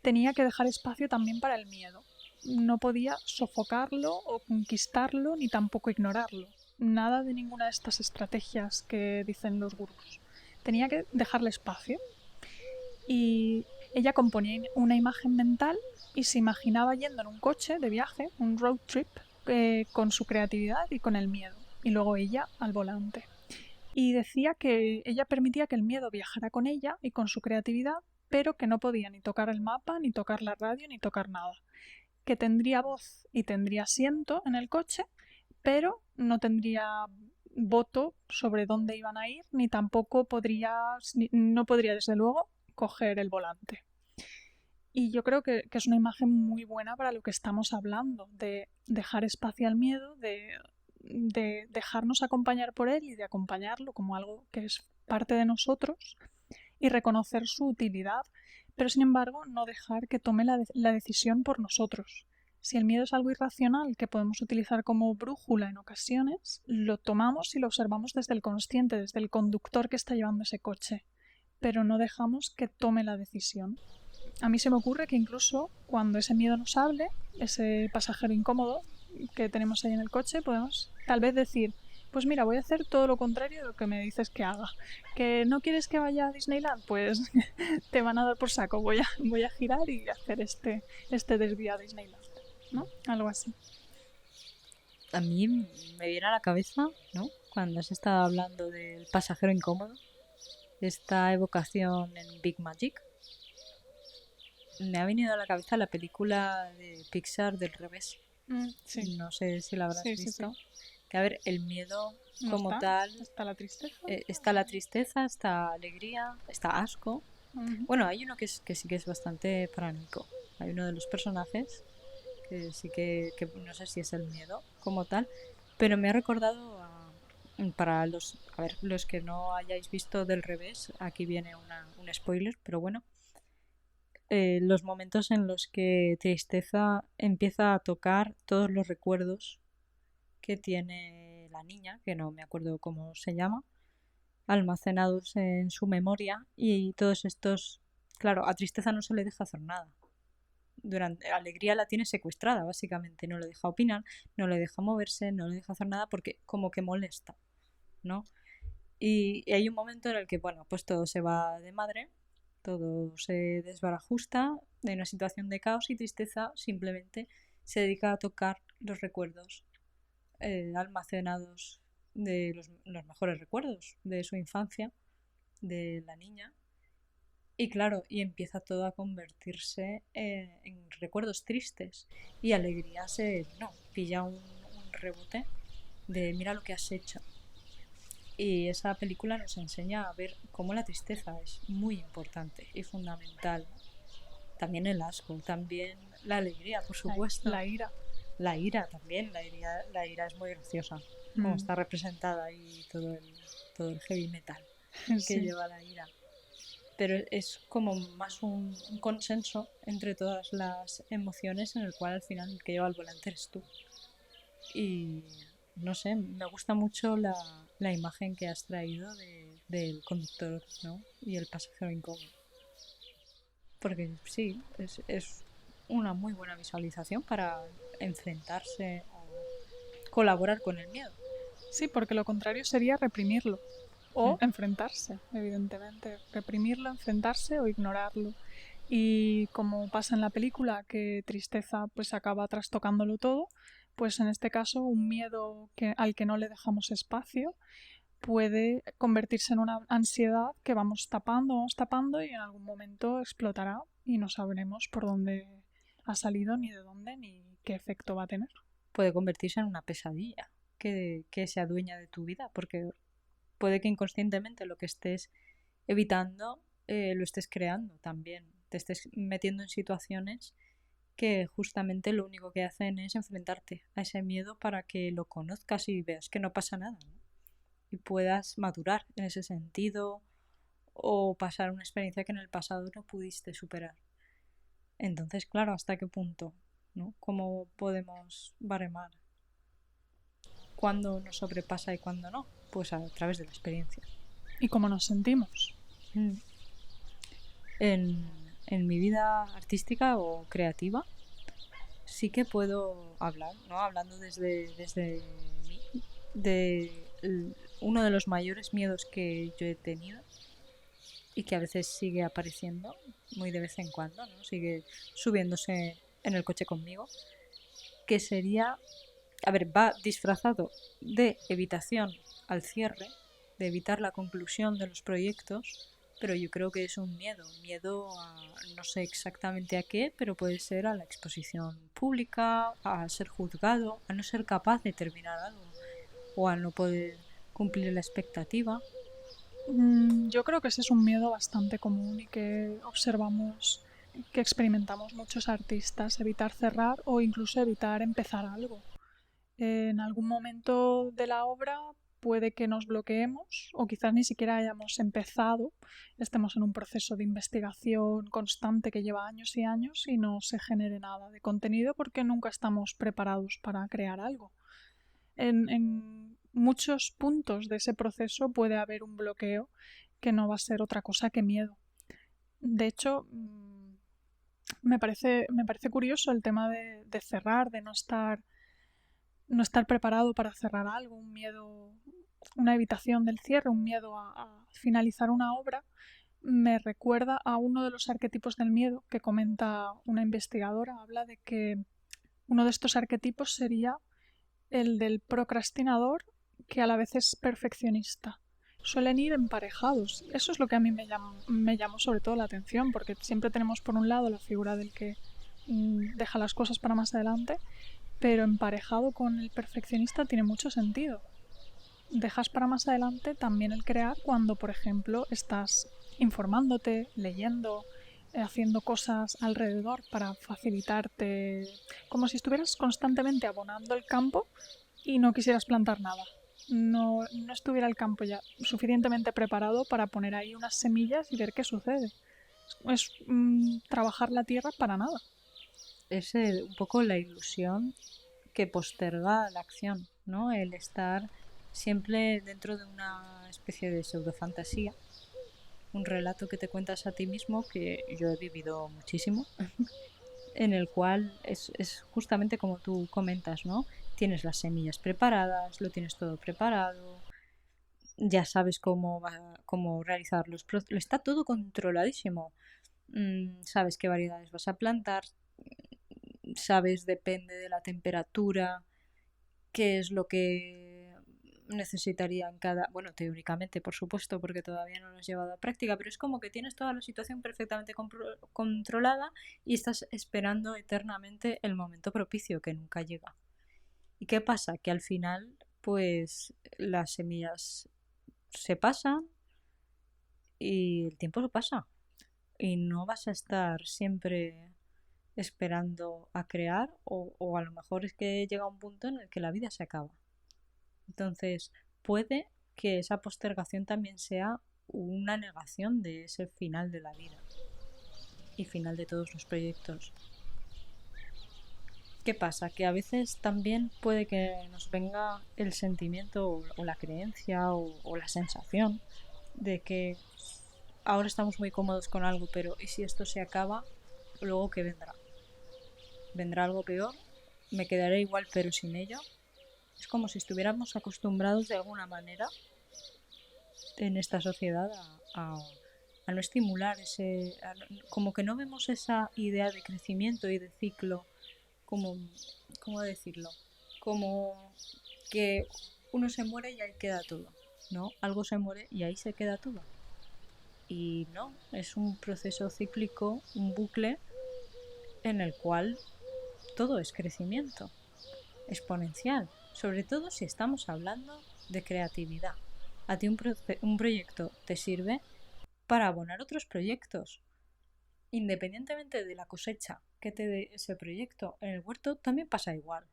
tenía que dejar espacio también para el miedo. No podía sofocarlo o conquistarlo ni tampoco ignorarlo. Nada de ninguna de estas estrategias que dicen los gurús. Tenía que dejarle espacio. Y ella componía una imagen mental y se imaginaba yendo en un coche de viaje, un road trip, con su creatividad y con el miedo, y luego ella al volante. Y decía que ella permitía que el miedo viajara con ella y con su creatividad, pero que no podía ni tocar el mapa, ni tocar la radio, ni tocar nada. Que tendría voz y tendría asiento en el coche, pero no tendría voto sobre dónde iban a ir, ni tampoco no podría desde luego coger el volante. Y yo creo que es una imagen muy buena para lo que estamos hablando, de dejar espacio al miedo, de dejarnos acompañar por él y de acompañarlo como algo que es parte de nosotros y reconocer su utilidad, pero sin embargo no dejar que tome la decisión por nosotros. Si el miedo es algo irracional que podemos utilizar como brújula en ocasiones, lo tomamos y lo observamos desde el consciente, desde el conductor que está llevando ese coche, pero no dejamos que tome la decisión. A mí se me ocurre que incluso cuando ese miedo nos hable, ese pasajero incómodo que tenemos ahí en el coche, podemos tal vez decir, pues mira, voy a hacer todo lo contrario de lo que me dices que haga. ¿Que no quieres que vaya a Disneyland? Pues te van a dar por saco. Voy a girar y hacer este desvío a Disneyland, ¿no? Algo así. A mí me viene a la cabeza, ¿no? Cuando has estado hablando del pasajero incómodo, esta evocación en Big Magic, me ha venido a la cabeza la película de Pixar del revés. Sí. No sé si la habrás Sí, visto. sí. Que a ver, el miedo ¿No como está? tal, ¿Está la tristeza? está la tristeza, está alegría, está asco. Ujú. Bueno, hay uno que sí que es bastante paranoico. Hay uno de los personajes que sí que no sé si es el miedo como tal, pero me ha recordado para los que no hayáis visto del revés, aquí viene un spoiler, pero bueno, los momentos en los que tristeza empieza a tocar todos los recuerdos que tiene la niña, que no me acuerdo cómo se llama, almacenados en su memoria y todos estos, claro, a tristeza no se le deja hacer nada. Durante alegría la tiene secuestrada, básicamente, no le deja opinar, no le deja moverse, no le deja hacer nada porque como que molesta, ¿no? Y hay un momento en el que, bueno, pues todo se va de madre, todo se desbarajusta, hay una situación de caos y tristeza simplemente se dedica a tocar los recuerdos almacenados de los mejores recuerdos de su infancia, de la niña. Y claro, y empieza todo a convertirse en recuerdos tristes y alegrías, no, pilla un rebote de mira lo que has hecho. Y esa película nos enseña a ver cómo la tristeza es muy importante y fundamental. También el asco, también la alegría, por supuesto. La ira. La ira también, la ira es muy graciosa, como está representada ahí todo el heavy metal que Sí. lleva la ira. Pero es como más un consenso entre todas las emociones en el cual al final el que lleva el volante eres tú. Y no sé, me gusta mucho la imagen que has traído del conductor, ¿no? Y el pasajero incómodo. Porque sí, es una muy buena visualización para enfrentarse o colaborar con el miedo. Sí, porque lo contrario sería reprimirlo o Mm. enfrentarse, evidentemente. Reprimirlo, enfrentarse o ignorarlo. Y como pasa en la película, que tristeza pues acaba trastocándolo todo, pues en este caso un miedo al que no le dejamos espacio puede convertirse en una ansiedad que vamos tapando y en algún momento explotará y no sabremos por dónde ha salido, ni de dónde, ni qué efecto va a tener. Puede convertirse en una pesadilla que se adueña de tu vida, porque puede que inconscientemente lo que estés evitando lo estés creando también. Te estés metiendo en situaciones que justamente lo único que hacen es enfrentarte a ese miedo para que lo conozcas y veas que no pasa nada, ¿no? Y puedas madurar en ese sentido o pasar una experiencia que en el pasado no pudiste superar. Entonces, claro, ¿hasta qué punto? ¿No? ¿Cómo podemos baremar cuándo nos sobrepasa y cuándo no? Pues a través de la experiencia. ¿Y cómo nos sentimos? Mm. En mi vida artística o creativa sí que puedo hablar, ¿no? Hablando desde mí, de uno de los mayores miedos que yo he tenido y que a veces sigue apareciendo muy de vez en cuando, ¿no? Sigue subiéndose en el coche conmigo, que sería a ver, va disfrazado de evitación al cierre, de evitar la conclusión de los proyectos, pero yo creo que es un miedo a no sé exactamente a qué, pero puede ser a la exposición pública, a ser juzgado, a no ser capaz de terminar algo o a no poder cumplir la expectativa. Yo creo que ese es un miedo bastante común y que observamos, que experimentamos muchos artistas, evitar cerrar o incluso evitar empezar algo. En algún momento de la obra puede que nos bloqueemos o quizás ni siquiera hayamos empezado, estemos en un proceso de investigación constante que lleva años y años y no se genere nada de contenido porque nunca estamos preparados para crear algo. En muchos puntos de ese proceso puede haber un bloqueo que no va a ser otra cosa que miedo. De hecho, me parece curioso el tema de cerrar, de no estar preparado para cerrar algo, un miedo, una evitación del cierre, un miedo a finalizar una obra. Me recuerda a uno de los arquetipos del miedo que comenta una investigadora. Habla de que uno de estos arquetipos sería el del procrastinador que a la vez es perfeccionista. Suelen ir emparejados. Eso es lo que a mí me llamó sobre todo la atención, porque siempre tenemos por un lado la figura del que deja las cosas para más adelante, pero emparejado con el perfeccionista tiene mucho sentido. Dejas para más adelante también el crear cuando, por ejemplo, estás informándote, leyendo, haciendo cosas alrededor para facilitarte, como si estuvieras constantemente abonando el campo y no quisieras plantar nada. No estuviera el campo ya suficientemente preparado para poner ahí unas semillas y ver qué sucede. Es trabajar la tierra para nada. Es un poco la ilusión que posterga la acción, ¿no? El estar siempre dentro de una especie de pseudofantasía, un relato que te cuentas a ti mismo, que yo he vivido muchísimo, en el cual es justamente como tú comentas, ¿no? Tienes las semillas preparadas, lo tienes todo preparado, ya sabes cómo realizar los procesos, está todo controladísimo. Sabes qué variedades vas a plantar, sabes, depende de la temperatura, qué es lo que necesitarían cada, bueno, teóricamente, por supuesto, porque todavía no lo has llevado a práctica, pero es como que tienes toda la situación perfectamente controlada y estás esperando eternamente el momento propicio que nunca llega. ¿Y qué pasa? Que al final, pues las semillas se pasan y el tiempo se pasa y no vas a estar siempre esperando a crear o a lo mejor es que llega un punto en el que la vida se acaba. Entonces, puede que esa postergación también sea una negación de ese final de la vida y final de todos los proyectos. ¿Qué pasa? Que a veces también puede que nos venga el sentimiento o la creencia o la sensación de que ahora estamos muy cómodos con algo, pero ¿y si esto se acaba? ¿Luego qué vendrá? ¿Vendrá algo peor? ¿Me quedaré igual pero sin ello? Es como si estuviéramos acostumbrados de alguna manera en esta sociedad a no estimular como que no vemos esa idea de crecimiento y de ciclo, como, ¿cómo decirlo? Como que uno se muere y ahí queda todo, ¿no? Algo se muere y ahí se queda todo. Y no, es un proceso cíclico, un bucle en el cual todo es crecimiento exponencial, sobre todo si estamos hablando de creatividad. A ti un proyecto te sirve para abonar otros proyectos. Independientemente de la cosecha que te dé ese proyecto, en el huerto también pasa igual.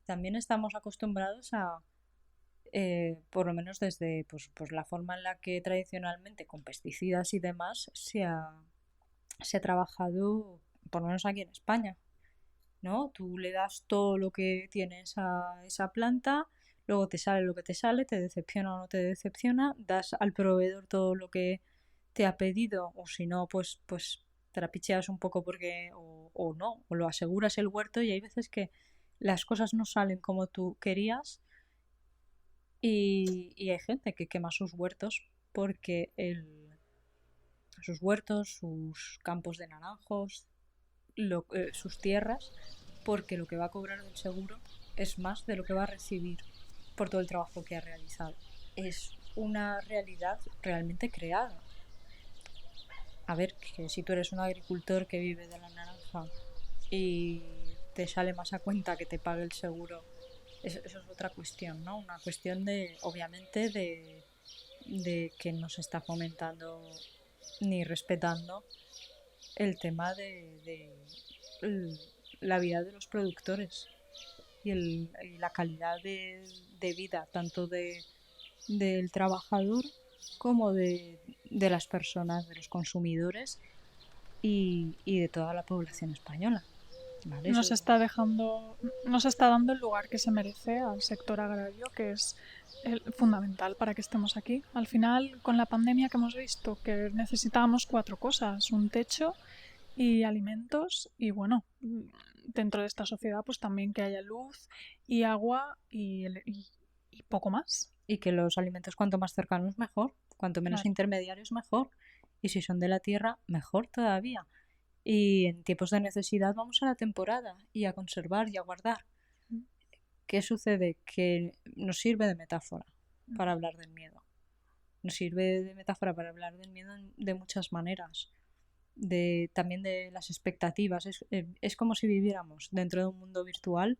También estamos acostumbrados a, por lo menos desde pues la forma en la que tradicionalmente con pesticidas y demás se ha trabajado, por lo menos aquí en España, ¿no? Tú le das todo lo que tienes a esa planta, luego te sale lo que te sale, te decepciona o no te decepciona, das al proveedor todo lo que te ha pedido, o si no, pues trapicheas un poco porque, o no, o lo aseguras el huerto y hay veces que las cosas no salen como tú querías y hay gente que quema sus huertos porque sus huertos, sus campos de naranjos, sus tierras, porque lo que va a cobrar del seguro es más de lo que va a recibir por todo el trabajo que ha realizado. Es una realidad realmente creada. A ver, que si tú eres un agricultor que vive de la naranja y te sale más a cuenta que te pague el seguro, eso es otra cuestión, ¿no? Una cuestión de, obviamente, de que no se está fomentando ni respetando el tema la vida de los productores y la calidad de vida tanto del trabajador como de las personas, de los consumidores y de toda la población española. ¿Vale? No Eso, se está dejando, no se está dando el lugar que se merece al sector agrario, que es fundamental para que estemos aquí. Al final, con la pandemia que hemos visto, que necesitábamos 4 cosas: un techo y alimentos, y bueno, dentro de esta sociedad pues también que haya luz y agua y poco más. y que los alimentos cuanto más cercanos mejor, cuanto menos Claro. intermediarios mejor. Y si son de la tierra, mejor todavía. Y en tiempos de necesidad vamos a la temporada y a conservar y a guardar. ¿Qué sucede? Que nos sirve de metáfora para hablar del miedo. Nos sirve de metáfora para hablar del miedo de muchas maneras. También de las expectativas. Es como si viviéramos dentro de un mundo virtual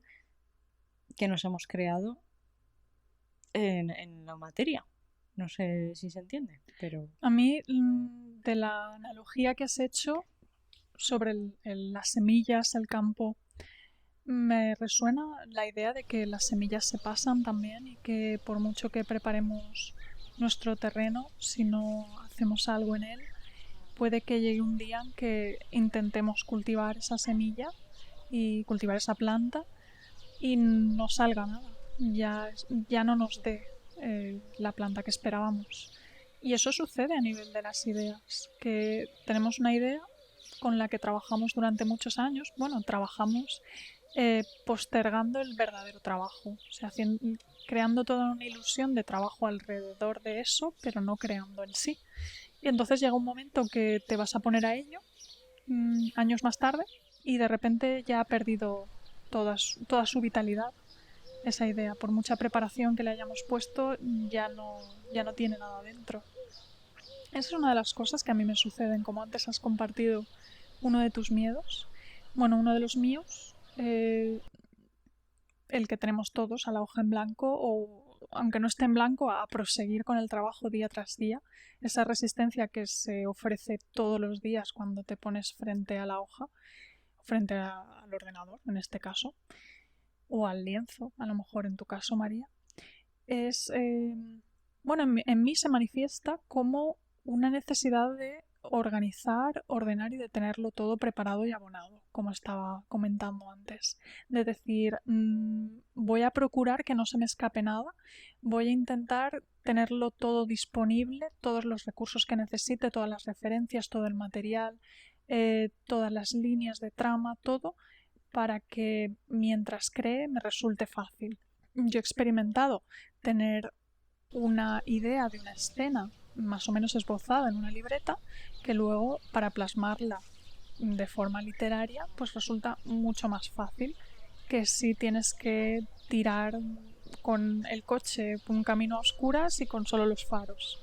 que nos hemos creado en la materia. No sé si se entiende, pero A mí, de la analogía que has hecho sobre las semillas, el campo, me resuena la idea de que las semillas se pasan también y que por mucho que preparemos nuestro terreno, si no hacemos algo en él, puede que llegue un día en que intentemos cultivar esa semilla y cultivar esa planta y no salga nada, ya no nos dé la planta que esperábamos. Y eso sucede a nivel de las ideas, que tenemos una idea con la que trabajamos durante muchos años. Bueno, trabajamos postergando el verdadero trabajo, o sea, creando toda una ilusión de trabajo alrededor de eso, pero no creando en sí. Y entonces llega un momento que te vas a poner a ello, años más tarde, y de repente ya ha perdido toda su vitalidad esa idea. Por mucha preparación que le hayamos puesto, ya no tiene nada dentro. Esa es una de las cosas que a mí me suceden, como antes has compartido uno de tus miedos. Bueno, uno de los míos, el que tenemos todos, a la hoja en blanco, o aunque no esté en blanco, a proseguir con el trabajo día tras día. Esa resistencia que se ofrece todos los días cuando te pones frente a la hoja, frente al ordenador en este caso, o al lienzo, a lo mejor en tu caso, María, es, bueno, en mí se manifiesta como una necesidad de organizar, ordenar y de tenerlo todo preparado y abonado, como estaba comentando antes. De decir, voy a procurar que no se me escape nada, voy a intentar tenerlo todo disponible, todos los recursos que necesite, todas las referencias, todo el material, todas las líneas de trama, todo, para que mientras cree me resulte fácil. Yo he experimentado tener una idea de una escena más o menos esbozada en una libreta que luego para plasmarla de forma literaria pues resulta mucho más fácil que si tienes que tirar con el coche un camino a oscuras y con solo los faros.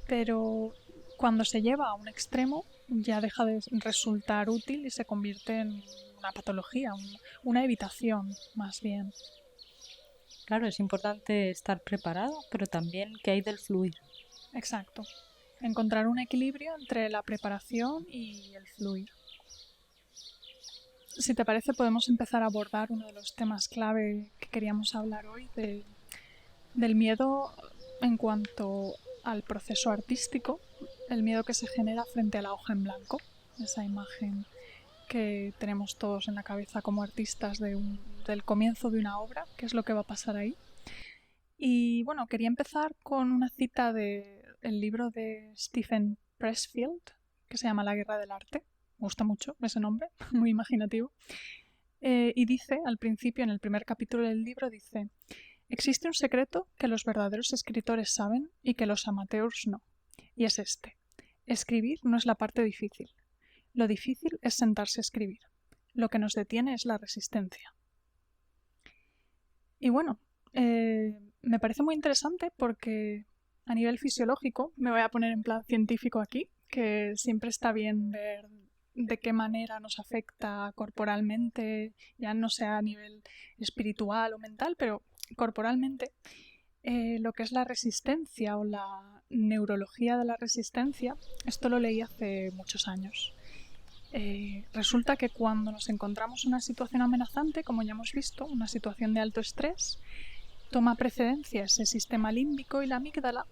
Pero cuando se lleva a un extremo ya deja de resultar útil y se convierte en una patología, una evitación más bien. claro, es importante estar preparado, pero también que hay del fluir. Exacto. Encontrar un equilibrio entre la preparación y el fluir. Si te parece, podemos empezar a abordar uno de los temas clave que queríamos hablar hoy, del miedo en cuanto al proceso artístico, el miedo que se genera frente a la hoja en blanco, esa imagen que tenemos todos en la cabeza como artistas del comienzo de una obra, qué es lo que va a pasar ahí. Y bueno, quería empezar con una cita del libro de Stephen Pressfield, que se llama La guerra del arte. Me gusta mucho ese nombre, muy imaginativo. Y dice, al principio, en el primer capítulo del libro, dice: existe un secreto que los verdaderos escritores saben y que los amateurs no. Y es este: escribir no es la parte difícil. Lo difícil es sentarse a escribir. Lo que nos detiene es la resistencia. Y bueno, me parece muy interesante porque a nivel fisiológico, me voy a poner en plan científico aquí, que siempre está bien ver de qué manera nos afecta corporalmente, ya no sea a nivel espiritual o mental, pero corporalmente, lo que es la resistencia o la neurología de la resistencia, esto lo leí hace muchos años. Resulta que cuando nos encontramos en una situación amenazante, como ya hemos visto, una situación de alto estrés, toma precedencia ese sistema límbico y la amígdala,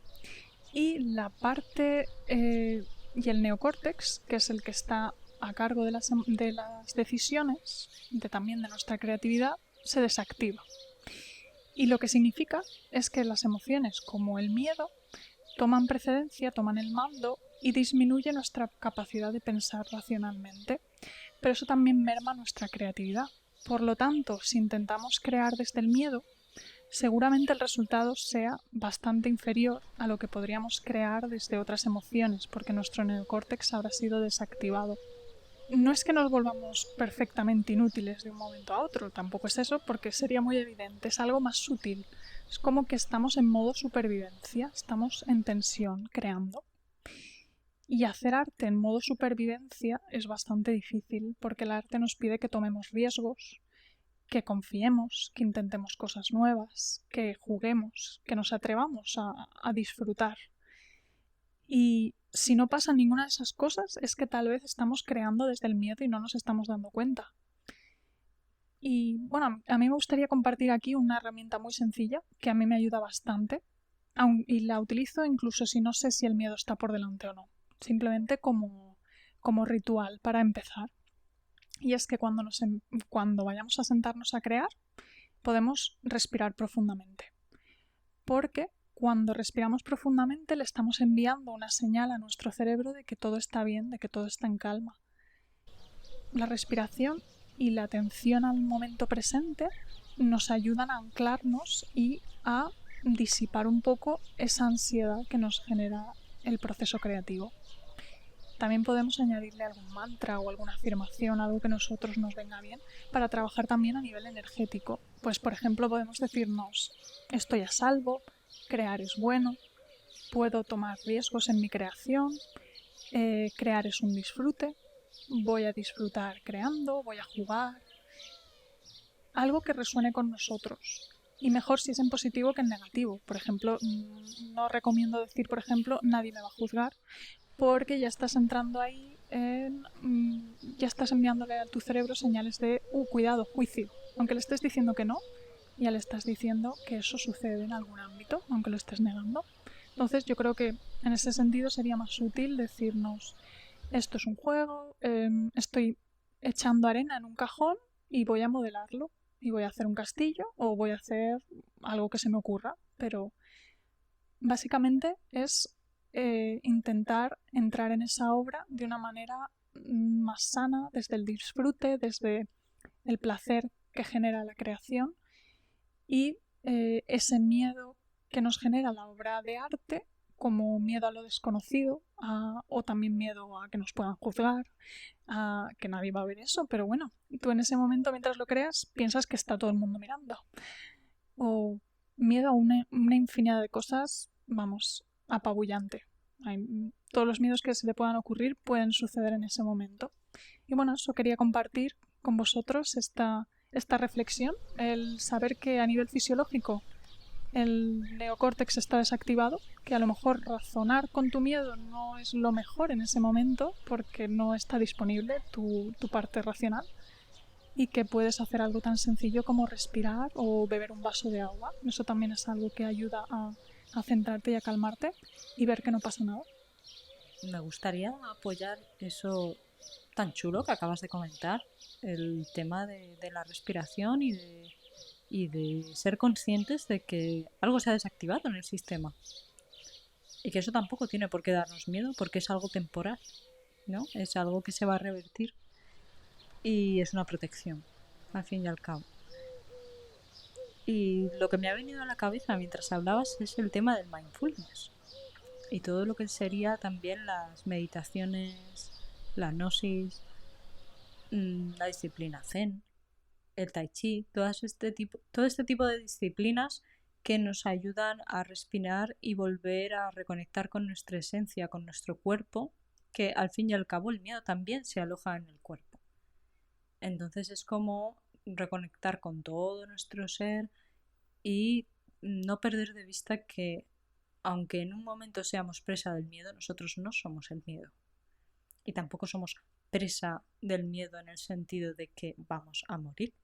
y la parte y el neocórtex, que es el que está a cargo de las decisiones, también de nuestra creatividad, se desactiva. Y lo que significa es que las emociones, como el miedo, toman precedencia, toman el mando y disminuye nuestra capacidad de pensar racionalmente. Pero eso también merma nuestra creatividad. Por lo tanto, si intentamos crear desde el miedo, seguramente el resultado sea bastante inferior a lo que podríamos crear desde otras emociones, porque nuestro neocórtex habrá sido desactivado. No es que nos volvamos perfectamente inútiles de un momento a otro, tampoco es eso, porque sería muy evidente, es algo más sutil. Es como que estamos en modo supervivencia, estamos en tensión, creando. Y hacer arte en modo supervivencia es bastante difícil, porque el arte nos pide que tomemos riesgos, que confiemos, que intentemos cosas nuevas, que juguemos, que nos atrevamos a disfrutar. Y si no pasa ninguna de esas cosas, es que tal vez estamos creando desde el miedo y no nos estamos dando cuenta. Y bueno, a mí me gustaría compartir aquí una herramienta muy sencilla que a mí me ayuda bastante y la utilizo incluso si no sé si el miedo está por delante o no. Simplemente como ritual para empezar. Y es que cuando vayamos a sentarnos a crear, podemos respirar profundamente. Porque cuando respiramos profundamente le estamos enviando una señal a nuestro cerebro de que todo está bien, de que todo está en calma. La respiración y la atención al momento presente nos ayudan a anclarnos y a disipar un poco esa ansiedad que nos genera el proceso creativo. También podemos añadirle algún mantra o alguna afirmación, algo que a nosotros nos venga bien, para trabajar también a nivel energético. Pues, por ejemplo, podemos decirnos: estoy a salvo, crear es bueno, puedo tomar riesgos en mi creación, crear es un disfrute, voy a disfrutar creando, voy a jugar. Algo que resuene con nosotros. Y mejor si es en positivo que en negativo. Por ejemplo, no recomiendo decir, por ejemplo, nadie me va a juzgar, porque ya estás entrando ahí ya estás enviándole a tu cerebro señales de cuidado, juicio. Aunque le estés diciendo que no, ya le estás diciendo que eso sucede en algún ámbito, aunque lo estés negando. Entonces yo creo que en ese sentido sería más útil decirnos: esto es un juego, estoy echando arena en un cajón y voy a modelarlo, y voy a hacer un castillo o voy a hacer algo que se me ocurra, pero básicamente es intentar entrar en esa obra de una manera más sana, desde el disfrute, desde el placer que genera la creación, y ese miedo que nos genera la obra de arte, como miedo a lo desconocido, o también miedo a que nos puedan juzgar, a que nadie va a ver eso, pero bueno, tú en ese momento, mientras lo creas, piensas que está todo el mundo mirando. O miedo a una infinidad de cosas, vamos, apabullante. Todos los miedos que se te puedan ocurrir pueden suceder en ese momento. Y bueno, eso quería compartir con vosotros esta reflexión, el saber que a nivel fisiológico el neocórtex está desactivado, que a lo mejor razonar con tu miedo no es lo mejor en ese momento porque no está disponible tu parte racional, y que puedes hacer algo tan sencillo como respirar o beber un vaso de agua. Eso también es algo que ayuda a centrarte y a calmarte y ver que no pasa nada. Me gustaría apoyar eso tan chulo que acabas de comentar, el tema de la respiración y de ser conscientes de que algo se ha desactivado en el sistema. Y que eso tampoco tiene por qué darnos miedo, porque es algo temporal, ¿no? Es algo que se va a revertir y es una protección, al fin y al cabo. Y lo que me ha venido a la cabeza mientras hablabas es el tema del mindfulness y todo lo que sería también las meditaciones, la gnosis, la disciplina zen, el tai chi, todo este tipo de disciplinas que nos ayudan a respirar y volver a reconectar con nuestra esencia, con nuestro cuerpo, que al fin y al cabo el miedo también se aloja en el cuerpo. Entonces es como reconectar con todo nuestro ser y no perder de vista que aunque en un momento seamos presa del miedo, nosotros no somos el miedo. Y tampoco somos presa del miedo en el sentido de que vamos a morir,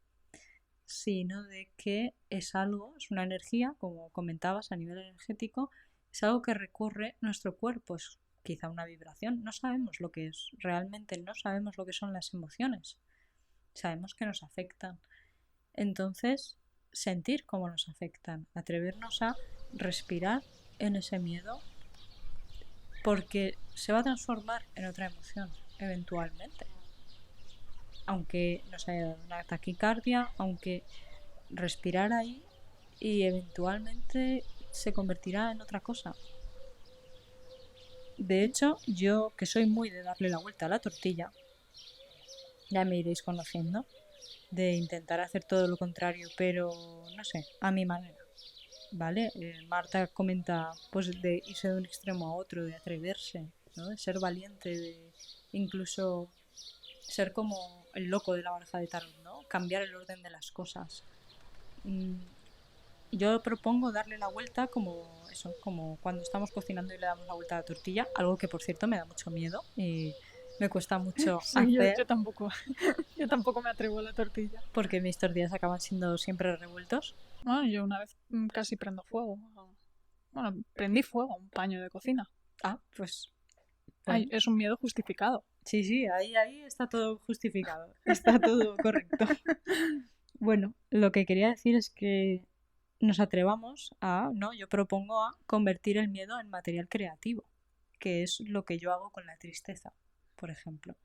sino de que es algo, es una energía, como comentabas a nivel energético, es algo que recorre nuestro cuerpo, es quizá una vibración, no sabemos lo que es, realmente no sabemos lo que son las emociones, sabemos que nos afectan. Entonces, sentir cómo nos afectan, atrevernos a respirar en ese miedo, porque se va a transformar en otra emoción, eventualmente. Aunque nos haya dado una taquicardia, aunque respirar ahí y eventualmente se convertirá en otra cosa. De hecho, yo que soy muy de darle la vuelta a la tortilla, ya me iréis conociendo, de intentar hacer todo lo contrario, pero no sé, a mi manera. ¿Vale? Marta comenta pues de irse de un extremo a otro, de atreverse, ¿no? De ser valiente, de incluso ser como el loco de la baraja de tarot, ¿no? Cambiar el orden de las cosas. Yo propongo darle la vuelta como eso, como cuando estamos cocinando y le damos la vuelta a la tortilla, algo que por cierto me da mucho miedo y me cuesta mucho Sí, hacer yo tampoco. Yo tampoco me atrevo a la tortilla. porque mis tortillas acaban siendo siempre revueltos. Bueno, yo una vez casi prendo fuego. Bueno, prendí fuego a un paño de cocina. Ah, pues Ay, bueno. es un miedo justificado. Sí, ahí está todo justificado, está todo correcto. Bueno, lo que quería decir es que nos atrevamos a, no, yo propongo a convertir el miedo en material creativo, que es lo que yo hago con la tristeza, por ejemplo.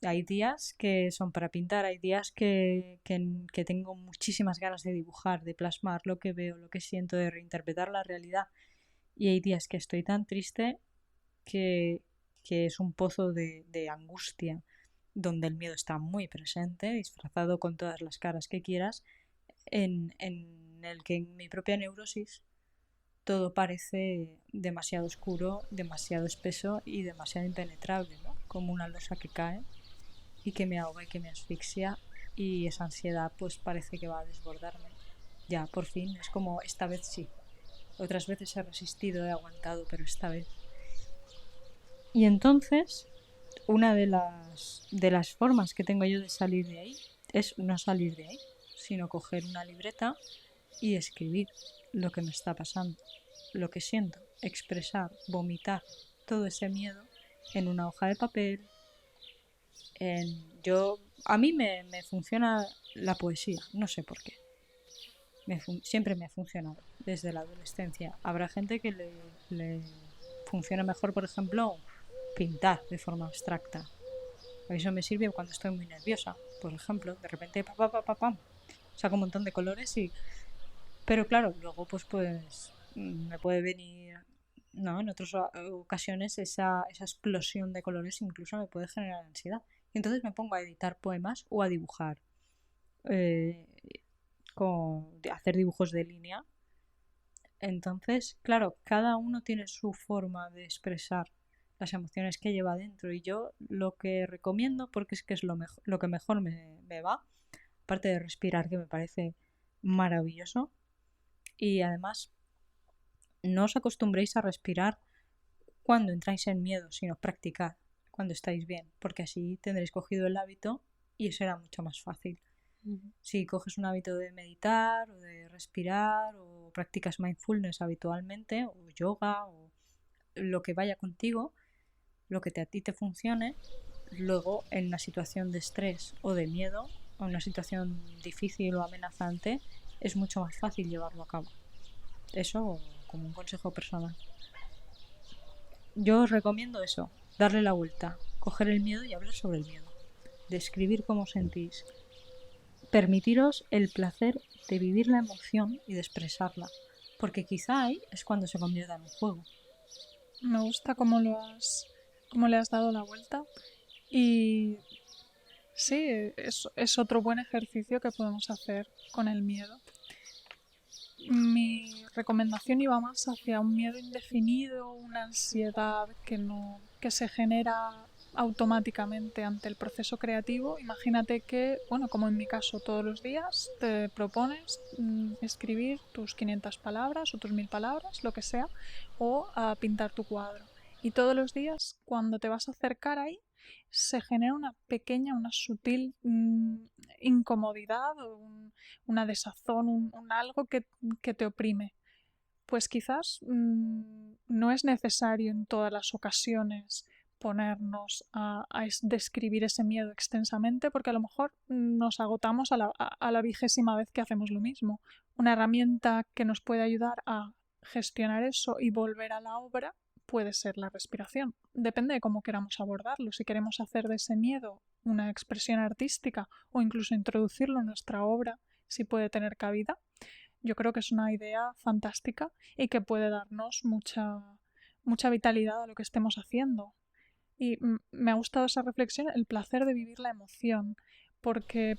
Hay días que son para pintar, hay días que tengo muchísimas ganas de dibujar, de plasmar lo que veo, lo que siento, de reinterpretar la realidad. Y hay días que estoy tan triste que, que es un pozo de angustia, donde el miedo está muy presente, disfrazado con todas las caras que quieras, en el que en mi propia neurosis todo parece demasiado oscuro, demasiado espeso y demasiado impenetrable, ¿no? Como una losa que cae y que me ahoga y que me asfixia y esa ansiedad pues parece que va a desbordarme. Ya, por fin, es como esta vez sí. Otras veces he resistido, he aguantado, pero esta vez. Y entonces, una de las formas que tengo yo de salir de ahí es no salir de ahí, sino coger una libreta y escribir lo que me está pasando, lo que siento, expresar, vomitar todo ese miedo en una hoja de papel. A mí me funciona la poesía, no sé por qué. Siempre me ha funcionado desde la adolescencia. Habrá gente que le funciona mejor, por ejemplo, pintar de forma abstracta. A mí eso me sirve cuando estoy muy nerviosa, por ejemplo, de repente saco un montón de colores y pero claro, luego pues me puede venir, no, en otras ocasiones esa explosión de colores incluso me puede generar ansiedad. Y entonces me pongo a editar poemas o a dibujar, eh, hacer dibujos de línea. Entonces, claro, cada uno tiene su forma de expresar las emociones que lleva dentro y yo lo que recomiendo, porque es que es lo que mejor me va, aparte de respirar, que me parece maravilloso, y además no os acostumbréis a respirar cuando entráis en miedo, sino practicar cuando estáis bien, porque así tendréis cogido el hábito y será mucho más fácil. Si coges un hábito de meditar o de respirar o practicas mindfulness habitualmente o yoga o lo que vaya contigo, lo que a ti te funcione, luego en una situación de estrés o de miedo o en una situación difícil o amenazante es mucho más fácil llevarlo a cabo. Eso como un consejo personal. Yo os recomiendo eso, darle la vuelta, coger el miedo y hablar sobre el miedo, describir cómo sentís, permitiros el placer de vivir la emoción y de expresarla, porque quizá ahí es cuando se convierta en un juego. Me gusta cómo le has dado la vuelta y Sí, es otro buen ejercicio que podemos hacer con el miedo. Mi recomendación iba más hacia un miedo indefinido, una ansiedad que se genera automáticamente ante el proceso creativo. Imagínate que, bueno, como en mi caso, todos los días te propones escribir tus 500 palabras o tus 1000 palabras, lo que sea, o pintar tu cuadro. Y todos los días, cuando te vas a acercar ahí, se genera una pequeña, una sutil incomodidad o una desazón, un algo que te oprime. Pues quizás no es necesario en todas las ocasiones ponernos a describir ese miedo extensamente porque a lo mejor nos agotamos a la 20ª vez que hacemos lo mismo. Una herramienta que nos puede ayudar a gestionar eso y volver a la obra puede ser la respiración. Depende de cómo queramos abordarlo. Si queremos hacer de ese miedo una expresión artística o incluso introducirlo en nuestra obra, si puede tener cabida, yo creo que es una idea fantástica y que puede darnos mucha vitalidad a lo que estemos haciendo. Y me ha gustado esa reflexión, el placer de vivir la emoción, porque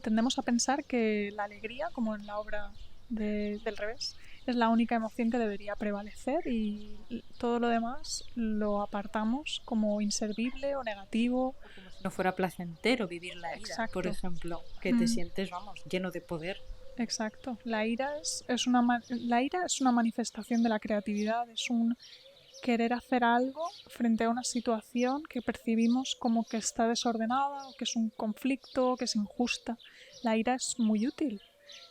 tendemos a pensar que la alegría, como en la obra del revés, es la única emoción que debería prevalecer y todo lo demás lo apartamos como inservible o negativo. O como si no fuera placentero vivir la ira, por Exacto. ejemplo, que te Mm, sientes, vamos, lleno de poder. exacto. La ira es una manifestación de la creatividad, es un querer hacer algo frente a una situación que percibimos como que está desordenada o que es un conflicto, que es injusta. La ira es muy útil.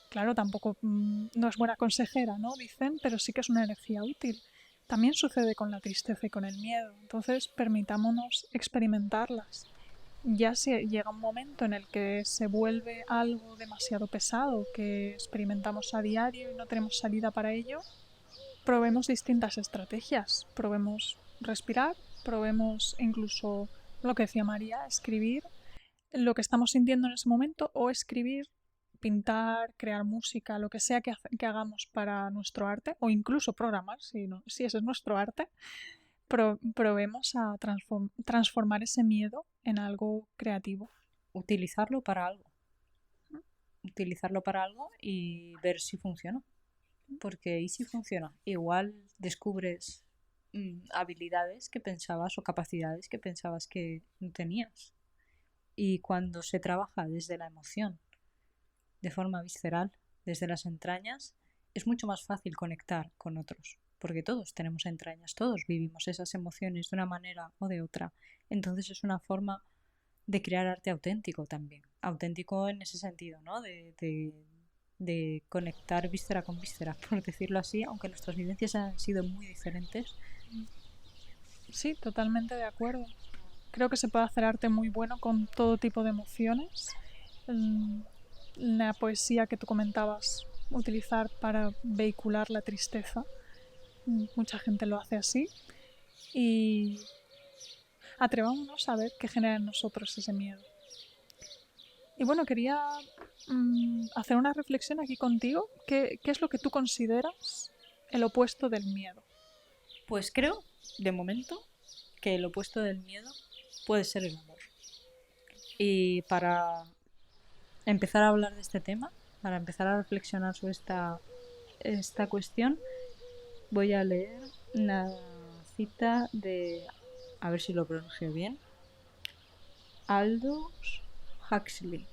Claro, tampoco no es buena consejera, ¿no? Dicen, pero sí que es una energía útil. También sucede con la tristeza y con el miedo. Entonces, permitámonos experimentarlas. Ya si llega un momento en el que se vuelve algo demasiado pesado que experimentamos a diario y no tenemos salida para ello, probemos distintas estrategias. Probemos respirar, probemos incluso lo que decía María, escribir lo que estamos sintiendo en ese momento o escribir, pintar, crear música, lo que sea que hagamos para nuestro arte o incluso programar, si ese es nuestro arte, probemos a transformar ese miedo en algo creativo. Utilizarlo para algo. Utilizarlo para algo y ver si funciona. Porque ¿y si funciona? Igual descubres habilidades que pensabas o capacidades que pensabas que no tenías. Y cuando se trabaja desde la emoción, de forma visceral, desde las entrañas, es mucho más fácil conectar con otros, porque todos tenemos entrañas, todos vivimos esas emociones de una manera o de otra. Entonces es una forma de crear arte auténtico también, auténtico en ese sentido, ¿no? De conectar víscera con víscera, por decirlo así, aunque nuestras vivencias han sido muy diferentes. Sí, totalmente de acuerdo. Creo que se puede hacer arte muy bueno con todo tipo de emociones. La poesía que tú comentabas, utilizar para vehicular la tristeza. Mucha gente lo hace así. Y atrevámonos a ver qué genera en nosotros ese miedo. Y bueno, quería hacer una reflexión aquí contigo. ¿Qué es lo que tú consideras el opuesto del miedo? Pues creo, de momento, que el opuesto del miedo puede ser el amor. Y para empezar a hablar de este tema, para empezar a reflexionar sobre esta cuestión, voy a leer una cita de, a ver si lo pronuncio bien, Aldous Huxley,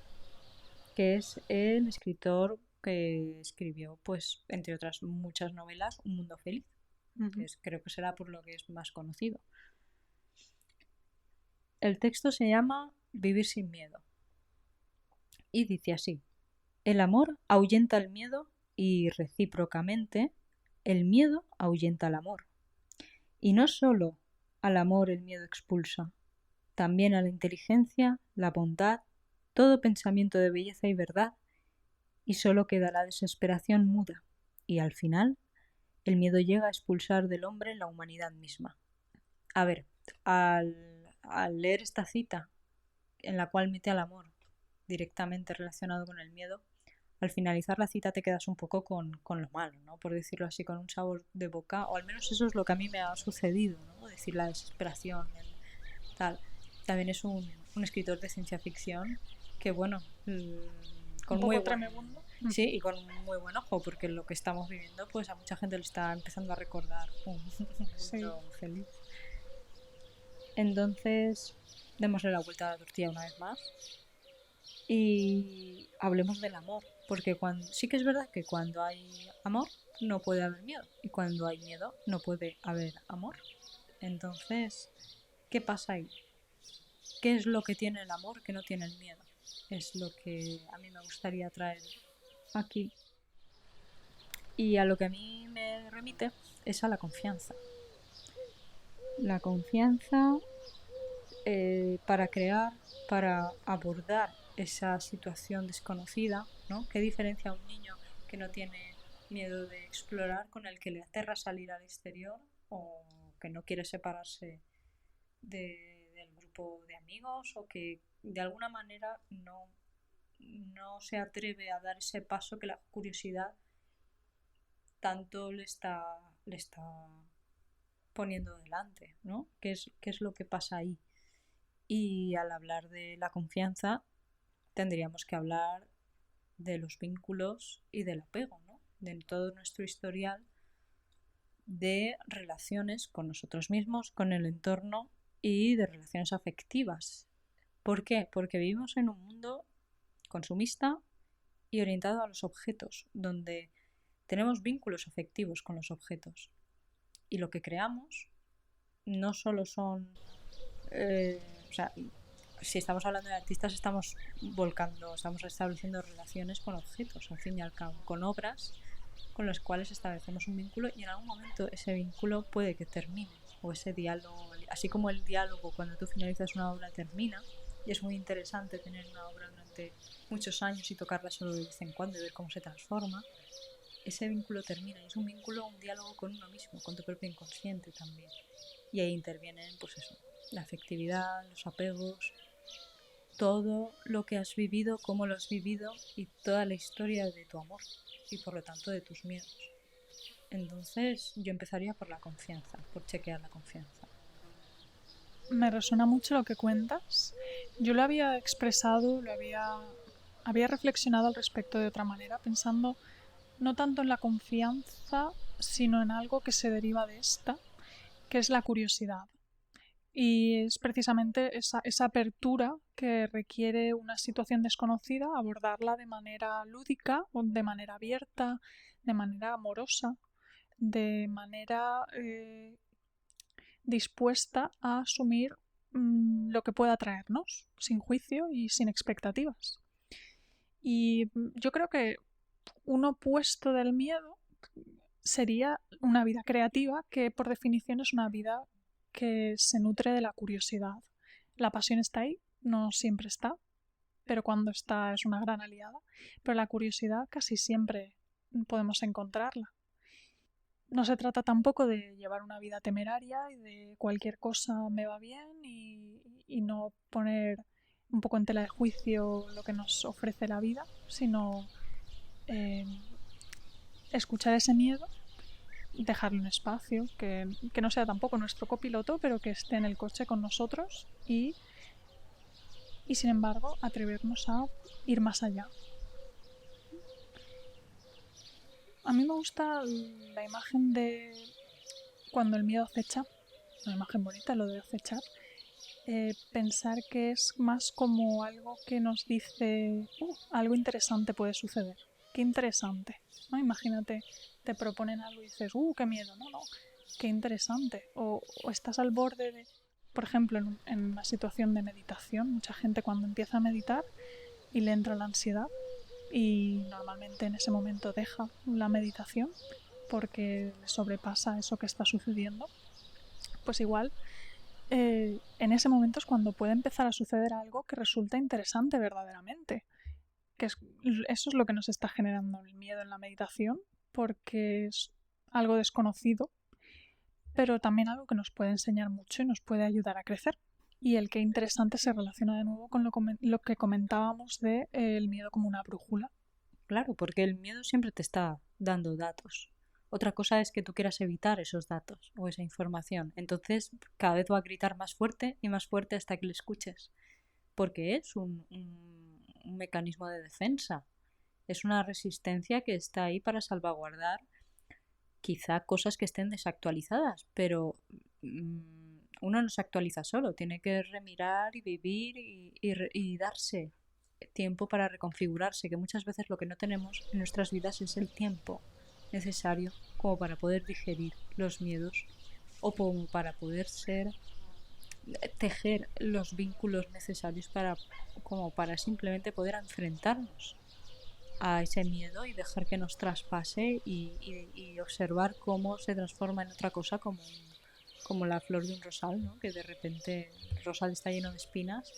que es el escritor que escribió, pues, entre otras muchas novelas, Un Mundo Feliz, que creo que será por lo que es más conocido. El texto se llama Vivir sin miedo y dice así: el amor ahuyenta el miedo y recíprocamente el miedo ahuyenta al amor. Y no solo al amor el miedo expulsa, también a la inteligencia, la bondad, todo pensamiento de belleza y verdad, y solo queda la desesperación muda, y al final el miedo llega a expulsar del hombre la humanidad misma. A ver, al leer esta cita, en la cual mete al amor directamente relacionado con el miedo, al finalizar la cita te quedas un poco con lo malo, ¿no? Por decirlo así, con un sabor de boca, o al menos eso es lo que a mí me ha sucedido, ¿no? Decir la desesperación, tal. También es un escritor de ciencia ficción que, bueno, Un con muy poco buen... tremebundo. Sí, y con muy buen ojo, porque lo que estamos viviendo, pues a mucha gente le está empezando a recordar un Sí. mundo feliz. Entonces, démosle la vuelta a la tortilla una vez más y hablemos del amor, porque sí que es verdad que cuando hay amor no puede haber miedo, y cuando hay miedo no puede haber amor. Entonces, ¿qué pasa ahí? ¿Qué es lo que tiene el amor que no tiene el miedo? Es lo que a mí me gustaría traer aquí. Y a lo que a mí me remite es a la confianza. La confianza para crear, para abordar esa situación desconocida, ¿no? ¿Qué diferencia a un niño que no tiene miedo de explorar con el que le aterra salir al exterior o que no quiere separarse del grupo de amigos o que de alguna manera no se atreve a dar ese paso que la curiosidad tanto le está poniendo delante, ¿no? ¿Qué es lo que pasa ahí? Y al hablar de la confianza, tendríamos que hablar de los vínculos y del apego, ¿no? De todo nuestro historial de relaciones con nosotros mismos, con el entorno y de relaciones afectivas. ¿Por qué? Porque vivimos en un mundo consumista y orientado a los objetos, donde tenemos vínculos afectivos con los objetos. Y lo que creamos no solo son... o sea, si estamos hablando de artistas, estamos estamos estableciendo relaciones con objetos, al fin y al cabo, con obras con las cuales establecemos un vínculo y en algún momento ese vínculo puede que termine, o ese diálogo, así como el diálogo cuando tú finalizas una obra termina, y es muy interesante tener una obra durante muchos años y tocarla solo de vez en cuando y ver cómo se transforma, ese vínculo termina y es un vínculo, un diálogo con uno mismo, con tu propio inconsciente también. Y ahí intervienen, pues eso, la afectividad, los apegos, todo lo que has vivido, cómo lo has vivido y toda la historia de tu amor y por lo tanto de tus miedos. Entonces yo empezaría por la confianza, por chequear la confianza. Me resuena mucho lo que cuentas. Yo lo había expresado, había reflexionado al respecto de otra manera, pensando no tanto en la confianza, sino en algo que se deriva de esta, que es la curiosidad. Y es precisamente esa apertura que requiere una situación desconocida, abordarla de manera lúdica, o de manera abierta, de manera amorosa, de manera dispuesta a asumir lo que pueda traernos, sin juicio y sin expectativas. Y yo creo que un opuesto del miedo sería una vida creativa, que por definición es una vida que se nutre de la curiosidad. La pasión está ahí, no siempre está, pero cuando está es una gran aliada. Pero la curiosidad casi siempre podemos encontrarla. No se trata tampoco de llevar una vida temeraria y de cualquier cosa me va bien y no poner un poco en tela de juicio lo que nos ofrece la vida, sino eh, escuchar ese miedo, dejarle un espacio, que no sea tampoco nuestro copiloto, pero que esté en el coche con nosotros y sin embargo atrevernos a ir más allá. A mí me gusta la imagen de cuando el miedo acecha, una imagen bonita lo de acechar, pensar que es más como algo que nos dice, algo interesante puede suceder, qué interesante, ¿no? Imagínate, te proponen algo y dices, qué miedo, no, no, qué interesante, o estás al borde de, por ejemplo, en una situación de meditación, mucha gente cuando empieza a meditar y le entra la ansiedad y normalmente en ese momento deja la meditación porque le sobrepasa eso que está sucediendo, pues igual en ese momento es cuando puede empezar a suceder algo que resulta interesante verdaderamente. Eso es lo que nos está generando el miedo en la meditación, porque es algo desconocido, pero también algo que nos puede enseñar mucho y nos puede ayudar a crecer. Y el que interesante se relaciona de nuevo con lo que comentábamos de el miedo como una brújula. Claro, porque el miedo siempre te está dando datos. Otra cosa es que tú quieras evitar esos datos o esa información. Entonces cada vez va a gritar más fuerte y más fuerte hasta que lo escuches. porque es un mecanismo de defensa. Es una resistencia que está ahí para salvaguardar quizá cosas que estén desactualizadas, pero uno no se actualiza solo, tiene que remirar y vivir y darse tiempo para reconfigurarse, que muchas veces lo que no tenemos en nuestras vidas es el tiempo necesario como para poder digerir los miedos o como para poder tejer los vínculos necesarios como para simplemente poder enfrentarnos a ese miedo y dejar que nos traspase y observar cómo se transforma en otra cosa como la flor de un rosal, ¿no? Que de repente el rosal está lleno de espinas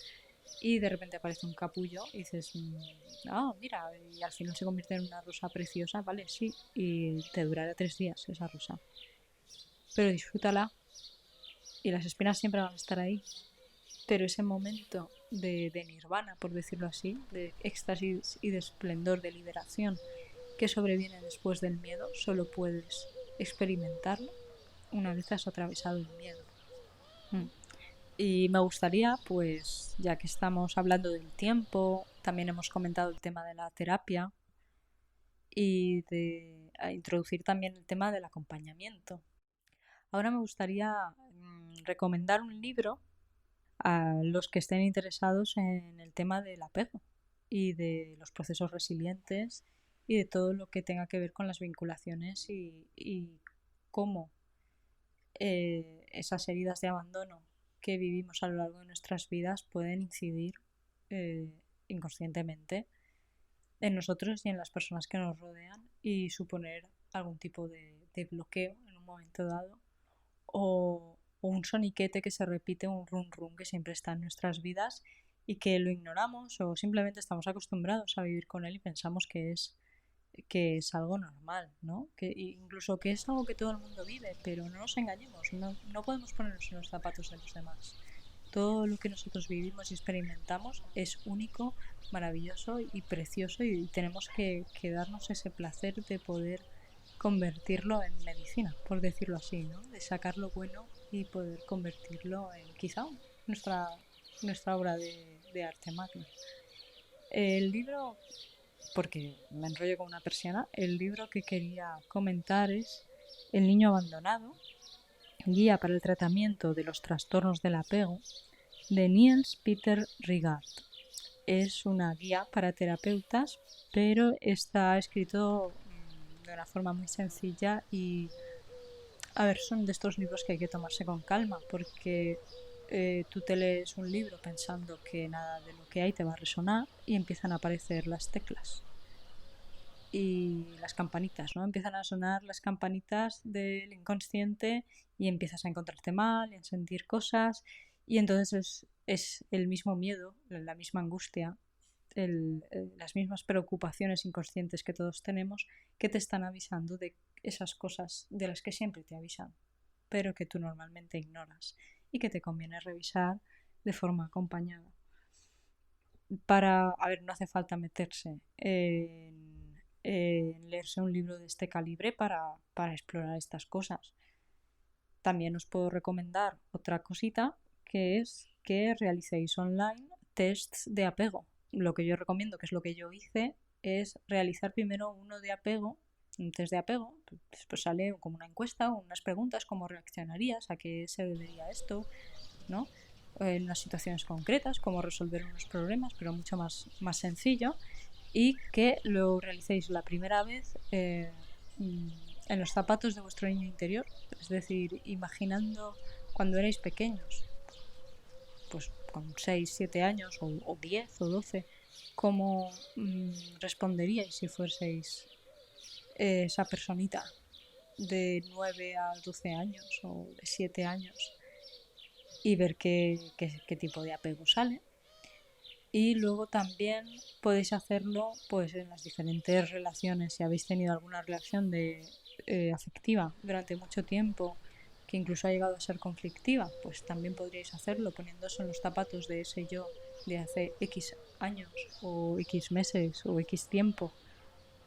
y de repente aparece un capullo y dices, mira, y al final se convierte en una rosa preciosa, vale, sí, y te durará 3 días esa rosa, pero disfrútala y las espinas siempre van a estar ahí, pero ese momento de nirvana, por decirlo así, de éxtasis y de esplendor, de liberación que sobreviene después del miedo, solo puedes experimentarlo una vez has atravesado el miedo. Y me gustaría, pues, ya que estamos hablando del tiempo, también hemos comentado el tema de la terapia y de introducir también el tema del acompañamiento. Ahora me gustaría recomendar un libro a los que estén interesados en el tema del apego y de los procesos resilientes y de todo lo que tenga que ver con las vinculaciones y cómo esas heridas de abandono que vivimos a lo largo de nuestras vidas pueden incidir eh, inconscientemente en nosotros y en las personas que nos rodean y suponer algún tipo de bloqueo en un momento dado o un soniquete que se repite, un run run que siempre está en nuestras vidas y que lo ignoramos o simplemente estamos acostumbrados a vivir con él y pensamos que es algo normal, ¿no? Que incluso que es algo que todo el mundo vive, pero no nos engañemos, no podemos ponernos en los zapatos de los demás. Todo lo que nosotros vivimos y experimentamos es único, maravilloso y precioso y tenemos que darnos ese placer de poder convertirlo en medicina, por decirlo así, ¿no? De sacar lo bueno y poder convertirlo en quizá nuestra, nuestra obra de arte magna. El libro, porque me enrollo con una persiana, el libro que quería comentar es El niño abandonado, guía para el tratamiento de los trastornos del apego, de Niels Peter Rigard. Es una guía para terapeutas, pero está escrito de una forma muy sencilla y, a ver, son de estos libros que hay que tomarse con calma, porque tú te lees un libro pensando que nada de lo que hay te va a resonar y empiezan a aparecer las teclas y las campanitas, ¿no? Empiezan a sonar las campanitas del inconsciente y empiezas a encontrarte mal, a sentir cosas y entonces es el mismo miedo, la misma angustia, las mismas preocupaciones inconscientes que todos tenemos que te están avisando de esas cosas de las que siempre te avisan, pero que tú normalmente ignoras y que te conviene revisar de forma acompañada. A ver, no hace falta meterse en leerse un libro de este calibre para explorar estas cosas. También os puedo recomendar otra cosita, que es que realicéis online tests de apego. Lo que yo recomiendo, que es lo que yo hice, es realizar primero uno de apego, un test de apego. Después sale como una encuesta o unas preguntas, cómo reaccionarías, a qué se debería esto, ¿no? En unas situaciones concretas, cómo resolver unos problemas, pero mucho más sencillo, y que lo realicéis la primera vez en los zapatos de vuestro niño interior, es decir, imaginando cuando erais pequeños, pues con 6 7 años o 10 o 12, cómo responderíais si fueseis esa personita de 9 a 12 años o de 7 años y ver qué tipo de apego sale. Y luego también podéis hacerlo pues en las diferentes relaciones. Si habéis tenido alguna relación afectiva durante mucho tiempo, que incluso ha llegado a ser conflictiva, pues también podríais hacerlo poniéndose en los zapatos de ese yo de hace X años o X meses o X tiempo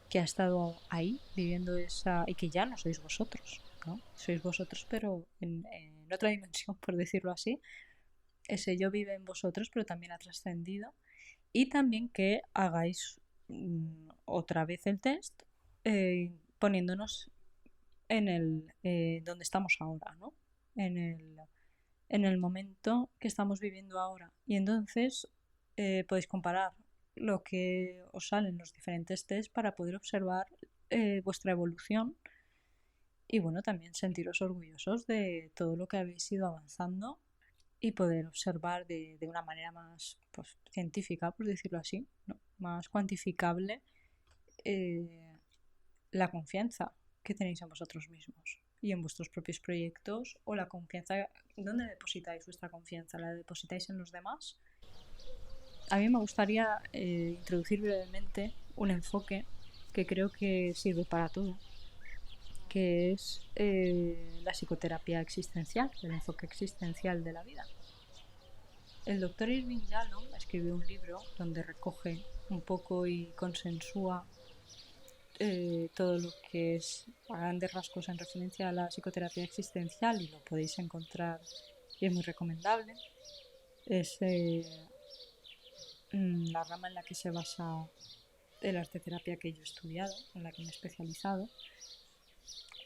que ha estado ahí viviendo esa y que ya no sois vosotros, ¿no? Sois vosotros pero en otra dimensión, por decirlo así, ese yo vive en vosotros, pero también ha trascendido. Y también que hagáis otra vez el test poniéndonos en el donde estamos ahora, ¿no? En el momento que estamos viviendo ahora. Y entonces podéis comparar lo que os salen los diferentes test para poder observar vuestra evolución y bueno, también sentiros orgullosos de todo lo que habéis ido avanzando y poder observar de una manera más pues, científica, por decirlo así, ¿no? Más cuantificable la confianza que tenéis en vosotros mismos y en vuestros propios proyectos o la confianza. ¿Dónde depositáis vuestra confianza? ¿La depositáis en los demás? A mí me gustaría introducir brevemente un enfoque que creo que sirve para todo, que es la psicoterapia existencial, el enfoque existencial de la vida. El doctor Irving Yalom escribió un libro donde recoge un poco y consensúa todo lo que es a grandes rasgos en referencia a la psicoterapia existencial y lo podéis encontrar y es muy recomendable. Es la rama en la que se basa el arte terapia que yo he estudiado, en la que me he especializado.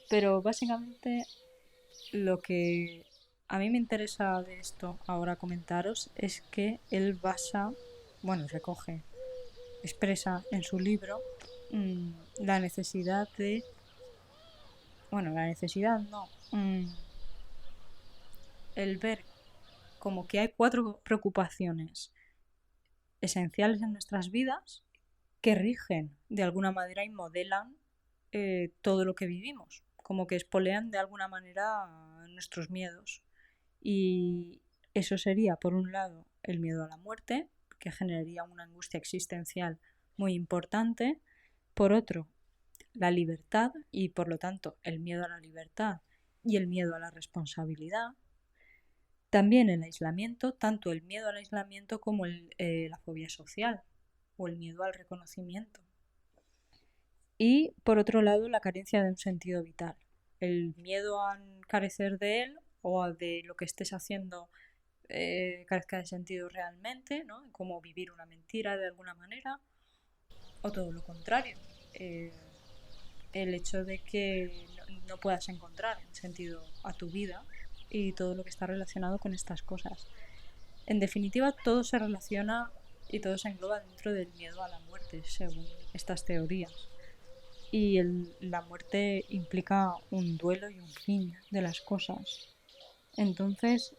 Pero básicamente lo que a mí me interesa de esto ahora comentaros es que él recoge, expresa en su libro la necesidad de, la necesidad no, el ver como que hay 4 preocupaciones esenciales en nuestras vidas que rigen de alguna manera y modelan todo lo que vivimos, como que espolean de alguna manera nuestros miedos. Y eso sería, por un lado, el miedo a la muerte, que generaría una angustia existencial muy importante. Por otro, la libertad y, por lo tanto, el miedo a la libertad y el miedo a la responsabilidad. También el aislamiento, tanto el miedo al aislamiento como la fobia social o el miedo al reconocimiento. Y por otro lado, la carencia de un sentido vital, el miedo a carecer de él o de lo que estés haciendo carezca de sentido realmente, ¿no? Como vivir una mentira de alguna manera, o todo lo contrario, el hecho de que no puedas encontrar un sentido a tu vida y todo lo que está relacionado con estas cosas. En definitiva, todo se relaciona y todo se engloba dentro del miedo a la muerte, según estas teorías. Y la muerte implica un duelo y un fin de las cosas. Entonces,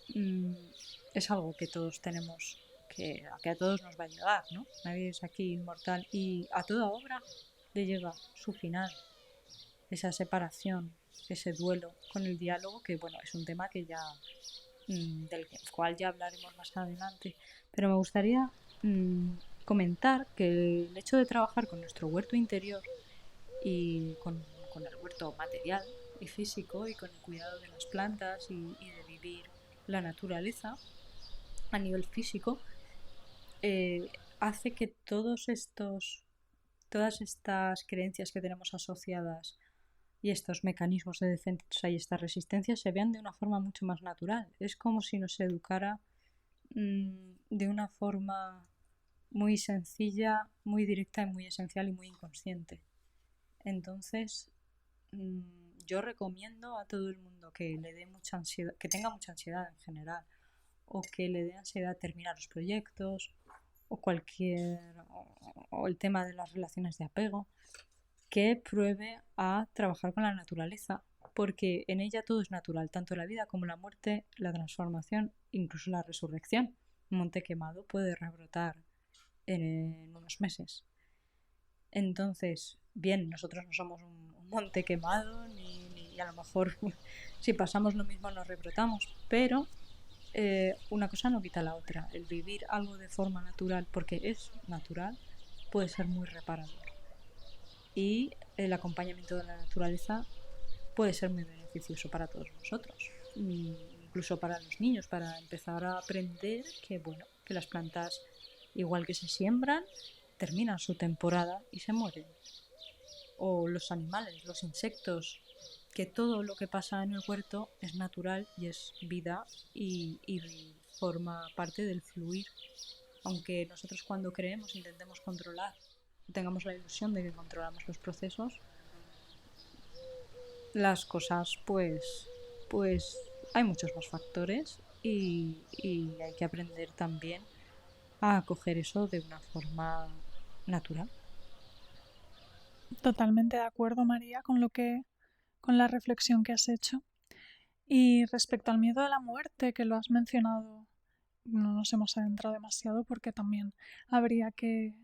es algo que todos tenemos, que a todos nos va a llegar, ¿no? Nadie es aquí inmortal y a toda obra le llega su final. Esa separación, ese duelo con el diálogo, que bueno, es un tema que ya del cual ya hablaremos más adelante. Pero me gustaría comentar que el hecho de trabajar con nuestro huerto interior y con el huerto material y físico y con el cuidado de las plantas y de vivir la naturaleza a nivel físico, hace que todas estas creencias que tenemos asociadas y estos mecanismos de defensa y esta resistencia se vean de una forma mucho más natural. Es como si nos educara de una forma muy sencilla, muy directa y muy esencial y muy inconsciente. Entonces, yo recomiendo a todo el mundo que le dé mucha ansiedad, que tenga mucha ansiedad en general, o que le dé ansiedad terminar los proyectos, o el tema de las relaciones de apego, que pruebe a trabajar con la naturaleza, porque en ella todo es natural, tanto la vida como la muerte, la transformación, incluso la resurrección. Un monte quemado puede rebrotar en unos meses. Entonces, bien, nosotros no somos un monte quemado, ni a lo mejor si pasamos lo mismo nos rebrotamos, pero una cosa no quita la otra. El vivir algo de forma natural, porque es natural, puede ser muy reparador. Y el acompañamiento de la naturaleza puede ser muy beneficioso para todos nosotros, incluso para los niños, para empezar a aprender que las plantas, igual que se siembran, terminan su temporada y se mueren. O los animales, los insectos, que todo lo que pasa en el huerto es natural y es vida y forma parte del fluir. Aunque nosotros cuando creemos intentemos controlar, tengamos la ilusión de que controlamos los procesos, las cosas pues hay muchos más factores y hay que aprender también a coger eso de una forma natural. Totalmente de acuerdo, María, con la reflexión que has hecho. Y respecto al miedo a la muerte, que lo has mencionado, no nos hemos adentrado demasiado porque también habría que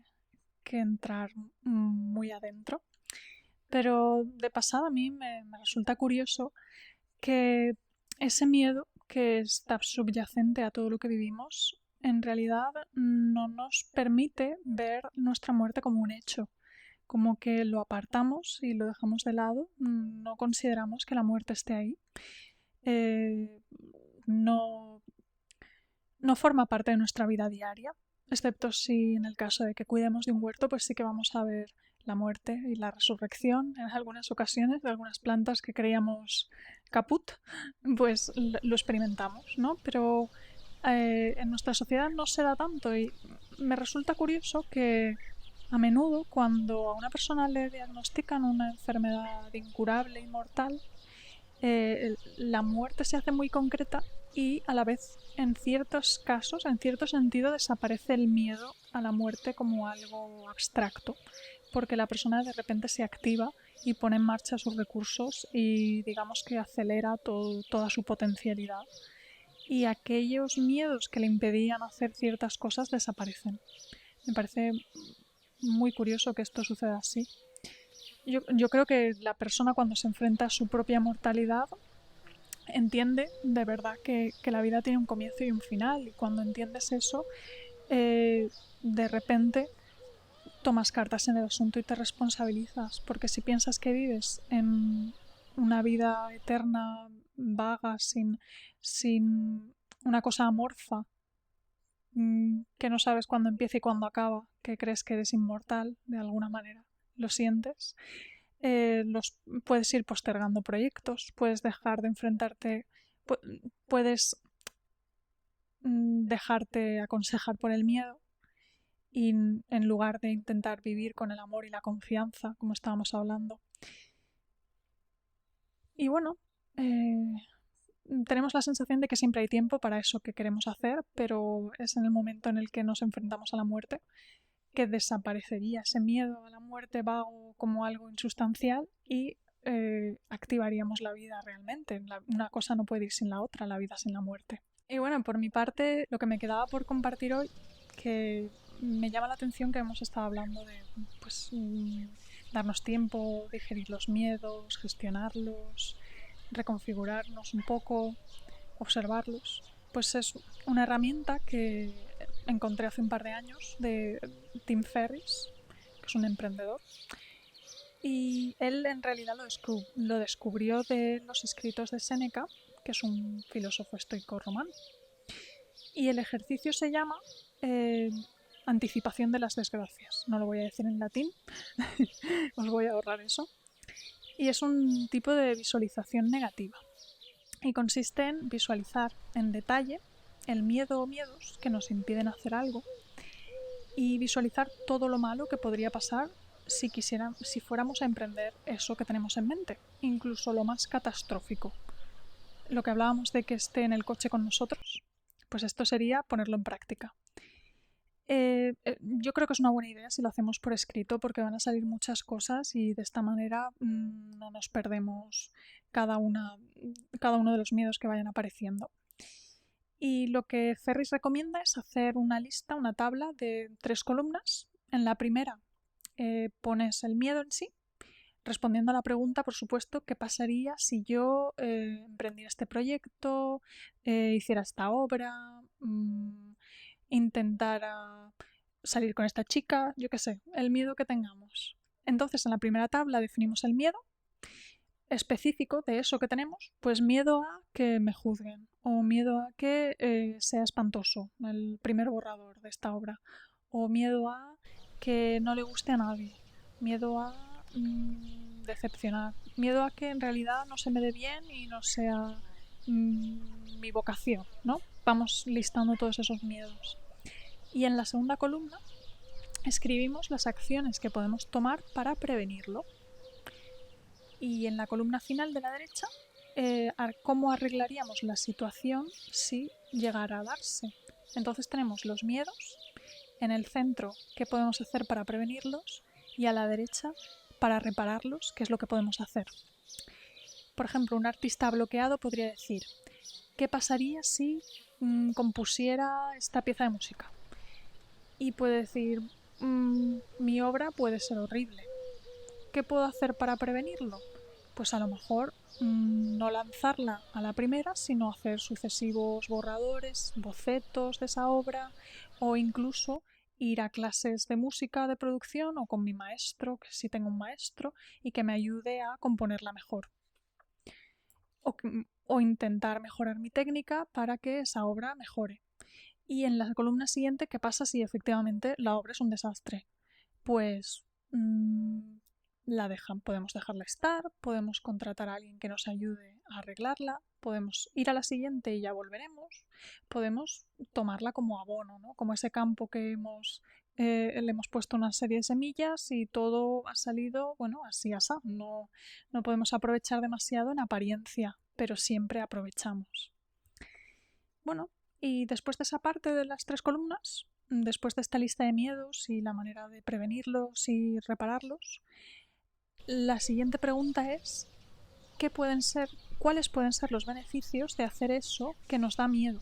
entrar muy adentro. Pero de pasada a mí me resulta curioso que ese miedo que está subyacente a todo lo que vivimos, en realidad no nos permite ver nuestra muerte como un hecho, como que lo apartamos y lo dejamos de lado, no consideramos que la muerte esté ahí. Eh, no, no forma parte de nuestra vida diaria, excepto si en el caso de que cuidemos de un huerto, pues sí que vamos a ver la muerte y la resurrección en algunas ocasiones de algunas plantas que creíamos caput, pues lo experimentamos, ¿no? Pero en nuestra sociedad no se da tanto y me resulta curioso que a menudo cuando a una persona le diagnostican una enfermedad incurable y mortal, la muerte se hace muy concreta y a la vez en ciertos casos, en cierto sentido, desaparece el miedo a la muerte como algo abstracto, porque la persona de repente se activa y pone en marcha sus recursos y digamos que acelera toda su potencialidad. Y aquellos miedos que le impedían hacer ciertas cosas desaparecen. Me parece muy curioso que esto suceda así. Yo creo que la persona cuando se enfrenta a su propia mortalidad entiende de verdad que la vida tiene un comienzo y un final, y cuando entiendes eso, de repente tomas cartas en el asunto y te responsabilizas, porque si piensas que vives en una vida eterna, vaga, sin una cosa amorfa, que no sabes cuándo empieza y cuándo acaba, que crees que eres inmortal de alguna manera, lo sientes, puedes ir postergando proyectos, puedes dejar de enfrentarte, puedes dejarte aconsejar por el miedo y en lugar de intentar vivir con el amor y la confianza, como estábamos hablando. Y bueno, tenemos la sensación de que siempre hay tiempo para eso que queremos hacer, pero es en el momento en el que nos enfrentamos a la muerte que desaparecería ese miedo a la muerte vago como algo insustancial y activaríamos la vida realmente. Una cosa no puede ir sin la otra, la vida sin la muerte. Y bueno, por mi parte, lo que me quedaba por compartir hoy, que me llama la atención que hemos estado hablando de pues, darnos tiempo, digerir los miedos, gestionarlos, reconfigurarnos un poco, observarlos. Pues es una herramienta que encontré hace un par de años de Tim Ferriss, que es un emprendedor. Y él en realidad lo descubrió de los escritos de Séneca, que es un filósofo estoico romano. Y el ejercicio se llama anticipación de las desgracias. No lo voy a decir en latín, os voy a ahorrar eso. Y es un tipo de visualización negativa. Y consiste en visualizar en detalle el miedo o miedos que nos impiden hacer algo y visualizar todo lo malo que podría pasar si fuéramos a emprender eso que tenemos en mente, incluso lo más catastrófico. Lo que hablábamos de que esté en el coche con nosotros, pues esto sería ponerlo en práctica. Yo creo que es una buena idea si lo hacemos por escrito porque van a salir muchas cosas y de esta manera no nos perdemos cada uno de los miedos que vayan apareciendo. Y lo que Ferris recomienda es hacer una lista, una tabla de 3 columnas. En la primera pones el miedo en sí, respondiendo a la pregunta, por supuesto, ¿qué pasaría si yo emprendiera este proyecto, hiciera esta obra, intentara salir con esta chica, yo qué sé, el miedo que tengamos? Entonces, en la primera tabla definimos el miedo específico de eso que tenemos, pues miedo a que me juzguen o miedo a que sea espantoso el primer borrador de esta obra o miedo a que no le guste a nadie, miedo a decepcionar, miedo a que en realidad no se me dé bien y no sea mi vocación, ¿no? Vamos listando todos esos miedos. Y en la segunda columna escribimos las acciones que podemos tomar para prevenirlo. Y en la columna final de la derecha, cómo arreglaríamos la situación si llegara a darse. Entonces tenemos los miedos, en el centro qué podemos hacer para prevenirlos y a la derecha para repararlos, qué es lo que podemos hacer. Por ejemplo, un artista bloqueado podría decir, ¿qué pasaría si compusiera esta pieza de música? Y puede decir, mi obra puede ser horrible. ¿Qué puedo hacer para prevenirlo? Pues a lo mejor no lanzarla a la primera, sino hacer sucesivos borradores, bocetos de esa obra, o incluso ir a clases de música de producción o con mi maestro, que sí tengo un maestro, y que me ayude a componerla mejor. O intentar mejorar mi técnica para que esa obra mejore. Y en la columna siguiente, ¿qué pasa si efectivamente la obra es un desastre? Pues podemos dejarla estar, podemos contratar a alguien que nos ayude a arreglarla, podemos ir a la siguiente y ya volveremos, podemos tomarla como abono, ¿no? Como ese campo que le hemos puesto una serie de semillas y todo ha salido, bueno, así. No podemos aprovechar demasiado en apariencia, pero siempre aprovechamos. Bueno, y después de esa parte de las 3 columnas, después de esta lista de miedos y la manera de prevenirlos y repararlos, la siguiente pregunta es ¿cuáles pueden ser los beneficios de hacer eso que nos da miedo?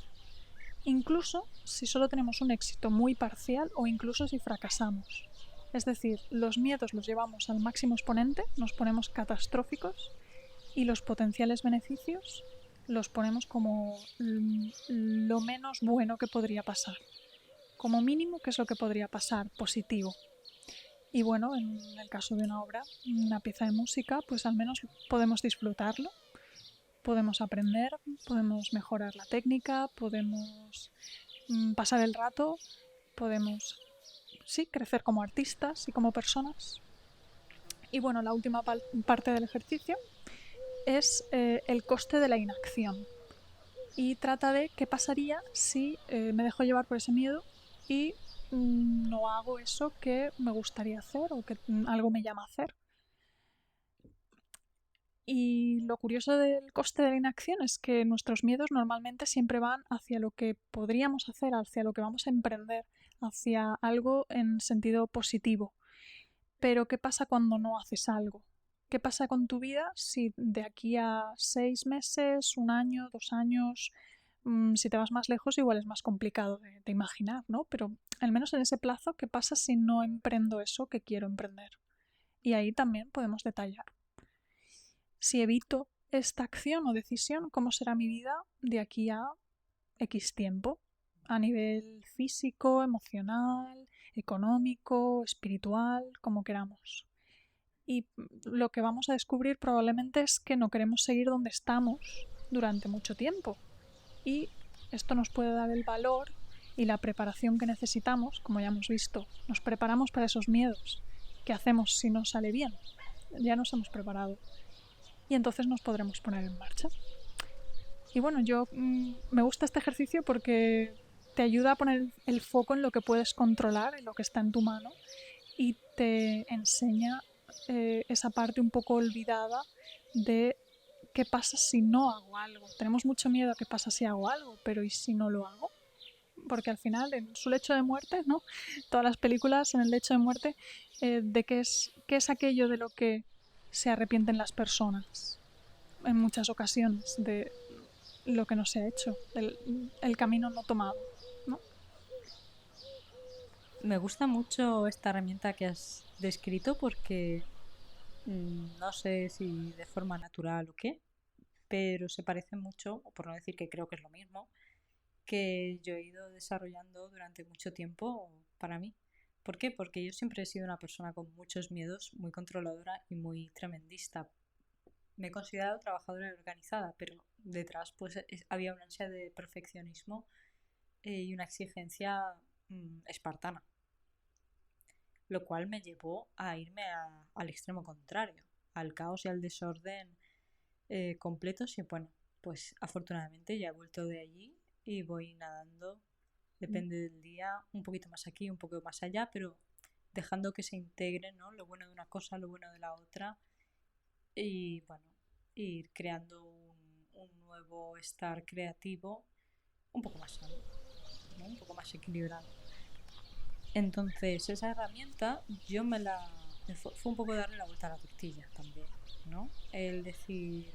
Incluso si solo tenemos un éxito muy parcial o incluso si fracasamos. Es decir, los miedos los llevamos al máximo exponente, nos ponemos catastróficos y los potenciales beneficios los ponemos como lo menos bueno que podría pasar. Como mínimo, ¿qué es lo que podría pasar? Positivo. Y bueno, en el caso de una obra, una pieza de música, pues al menos podemos disfrutarlo, podemos aprender, podemos mejorar la técnica, podemos pasar el rato, podemos, sí, crecer como artistas y como personas. Y bueno, la última parte del ejercicio es el coste de la inacción. Y trata de qué pasaría si me dejo llevar por ese miedo y no hago eso que me gustaría hacer o que algo me llama a hacer. Y lo curioso del coste de la inacción es que nuestros miedos normalmente siempre van hacia lo que podríamos hacer, hacia lo que vamos a emprender, hacia algo en sentido positivo. Pero ¿qué pasa cuando no haces algo? ¿Qué pasa con tu vida si de aquí a 6 meses, 1 año, 2 años, si te vas más lejos igual es más complicado de imaginar, ¿no? Pero al menos en ese plazo, ¿qué pasa si no emprendo eso que quiero emprender? Y ahí también podemos detallar. Si evito esta acción o decisión, ¿cómo será mi vida de aquí a X tiempo? A nivel físico, emocional, económico, espiritual, como queramos. Y lo que vamos a descubrir probablemente es que no queremos seguir donde estamos durante mucho tiempo. Y esto nos puede dar el valor y la preparación que necesitamos, como ya hemos visto. Nos preparamos para esos miedos. ¿Qué hacemos si no sale bien? Ya nos hemos preparado. Y entonces nos podremos poner en marcha. Y bueno, yo me gusta este ejercicio porque te ayuda a poner el foco en lo que puedes controlar, en lo que está en tu mano, y te enseña esa parte un poco olvidada de qué pasa si no hago algo. Tenemos mucho miedo a qué pasa si hago algo, pero ¿y si no lo hago? Porque al final, en su lecho de muerte, ¿no? Todas las películas en el lecho de muerte, de qué es aquello de lo que se arrepienten las personas en muchas ocasiones, de lo que no se ha hecho, el camino no tomado, ¿no? Me gusta mucho esta herramienta que has descrito porque no sé si de forma natural o qué, pero se parece mucho, o por no decir que creo que es lo mismo, que yo he ido desarrollando durante mucho tiempo para mí. ¿Por qué? Porque yo siempre he sido una persona con muchos miedos, muy controladora y muy tremendista. Me he considerado trabajadora y organizada, pero detrás pues había una ansia de perfeccionismo y una exigencia espartana, lo cual me llevó a irme al extremo contrario, al caos y al desorden completos y bueno, pues afortunadamente ya he vuelto de allí y voy nadando, depende del día, un poquito más aquí, un poco más allá, pero dejando que se integre, ¿no? Lo bueno de una cosa, lo bueno de la otra y bueno, ir creando un nuevo estar creativo un poco más sano, ¿no? Un poco más equilibrado. Entonces, esa herramienta yo me la... Fue un poco darle la vuelta a la tortilla también, ¿no? El decir,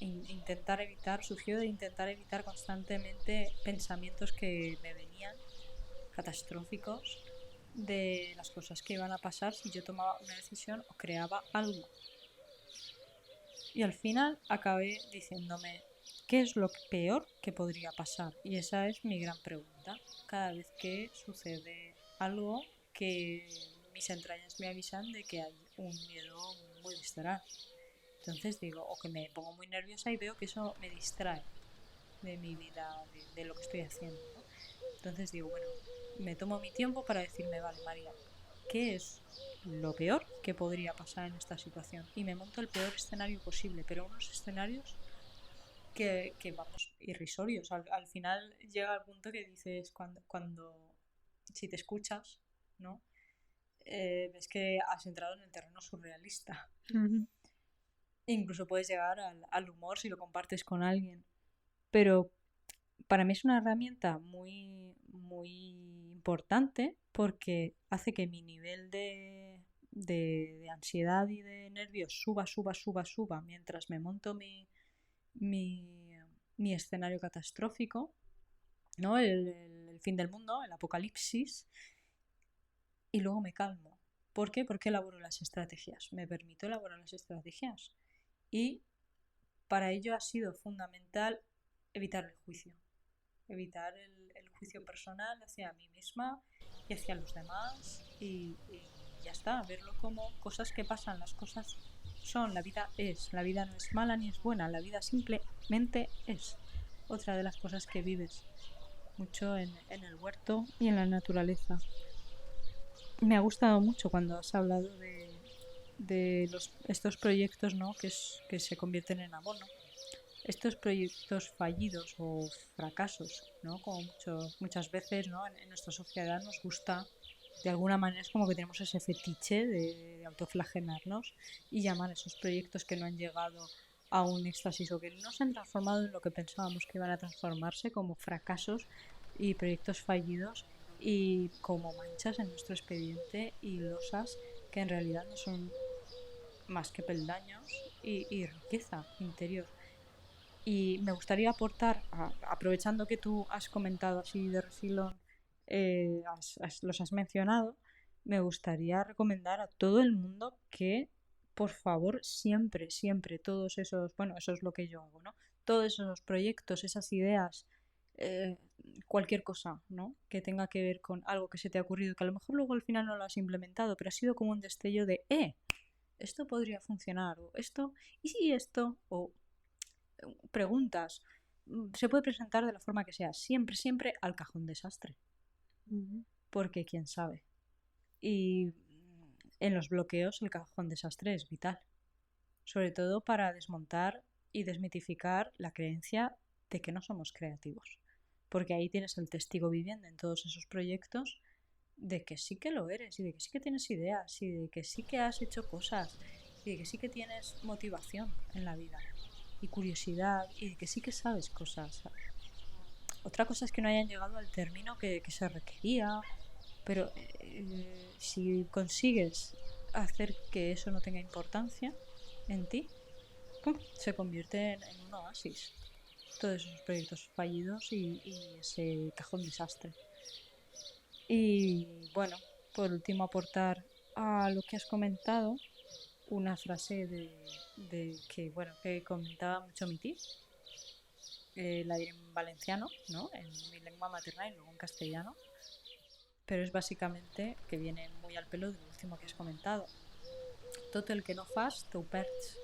intentar evitar, surgió de intentar evitar constantemente pensamientos que me venían catastróficos de las cosas que iban a pasar si yo tomaba una decisión o creaba algo. Y al final acabé diciéndome, ¿qué es lo peor que podría pasar? Y esa es mi gran pregunta. Cada vez que sucede algo que mis entrañas me avisan de que hay un miedo muy visceral. Entonces digo, o que me pongo muy nerviosa y veo que eso me distrae de mi vida, de lo que estoy haciendo, ¿no? Entonces digo, bueno, me tomo mi tiempo para decirme, vale, María, ¿qué es lo peor que podría pasar en esta situación? Y me monto el peor escenario posible, pero unos escenarios que vamos, irrisorios. Al final llega el punto que dices, cuando si te escuchas, ¿no? Ves que has entrado en el terreno surrealista. Ujú. Incluso puedes llegar al humor si lo compartes con alguien. Pero para mí es una herramienta muy, muy importante porque hace que mi nivel de ansiedad y de nervios suba mientras me monto mi, mi escenario catastrófico, ¿no? El fin del mundo, el apocalipsis, y luego me calmo. ¿Por qué? Porque elaboro las estrategias. Me permito elaborar las estrategias. Y para ello ha sido fundamental evitar el juicio. Evitar el juicio personal hacia mí misma y hacia los demás y ya está, verlo como cosas que pasan, las cosas son, la vida no es mala ni es buena, la vida simplemente es. Otra de las cosas que vives mucho en el huerto y en la naturaleza. Me ha gustado mucho cuando has hablado de estos proyectos, ¿no? Que se convierten en abono, estos proyectos fallidos o fracasos, ¿no? Como muchas veces, ¿no? En nuestra sociedad nos gusta, de alguna manera es como que tenemos ese fetiche de autoflagelarnos y llamar a esos proyectos que no han llegado a un éxtasis o que no se han transformado en lo que pensábamos que iban a transformarse como fracasos y proyectos fallidos y como manchas en nuestro expediente y losas que en realidad no son más que peldaños y riqueza interior. Y me gustaría aportar, aprovechando que tú has comentado así de refilón, los has mencionado, me gustaría recomendar a todo el mundo que, por favor, siempre, siempre, todos esos, bueno, eso es lo que yo hago, ¿no? Todos esos proyectos, esas ideas, eh, cualquier cosa, ¿no? Que tenga que ver con algo que se te ha ocurrido, que a lo mejor luego al final no lo has implementado, pero ha sido como un destello de, esto podría funcionar, o esto, y si esto, o preguntas, se puede presentar de la forma que sea, siempre, siempre al cajón desastre, Ujú. porque quién sabe. Y en los bloqueos el cajón desastre es vital, sobre todo para desmontar y desmitificar la creencia de que no somos creativos, porque ahí tienes el testigo viviente en todos esos proyectos de que sí que lo eres y de que sí que tienes ideas y de que sí que has hecho cosas y de que sí que tienes motivación en la vida y curiosidad y de que sí que sabes cosas. Otra cosa es que no hayan llegado al término que se requería, pero si consigues hacer que eso no tenga importancia en ti, ¡pum!, se convierte en un oasis. Todos esos proyectos fallidos y ese cajón desastre. Y bueno, por último aportar a lo que has comentado una frase de que, bueno, que comentaba mucho mi tía, la diré en valenciano, ¿no? En mi lengua materna y luego en castellano, pero es básicamente que viene muy al pelo de lo último que has comentado. Todo el que no fas, te ho perds,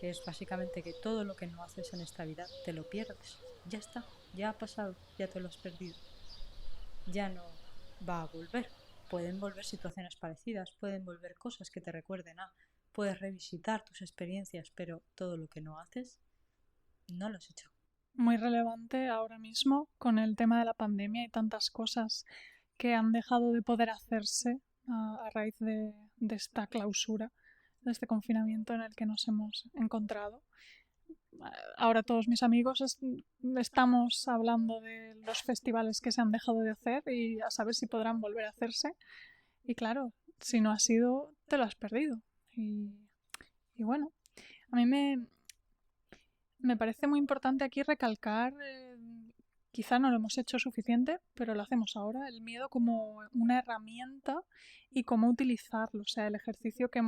que es básicamente que todo lo que no haces en esta vida te lo pierdes. Ya está, ya ha pasado, ya te lo has perdido. Ya no va a volver. Pueden volver situaciones parecidas, pueden volver cosas que te recuerden a, puedes revisitar tus experiencias, pero todo lo que no haces no lo has hecho. Muy relevante ahora mismo con el tema de la pandemia y tantas cosas que han dejado de poder hacerse a raíz de esta clausura, de este confinamiento en el que nos hemos encontrado. Ahora todos mis amigos estamos hablando de los festivales que se han dejado de hacer y a saber si podrán volver a hacerse. Y claro, si no ha sido, te lo has perdido. Y bueno, a mí me parece muy importante aquí recalcar, quizá no lo hemos hecho suficiente, pero lo hacemos ahora, el miedo como una herramienta y cómo utilizarlo. O sea, el ejercicio que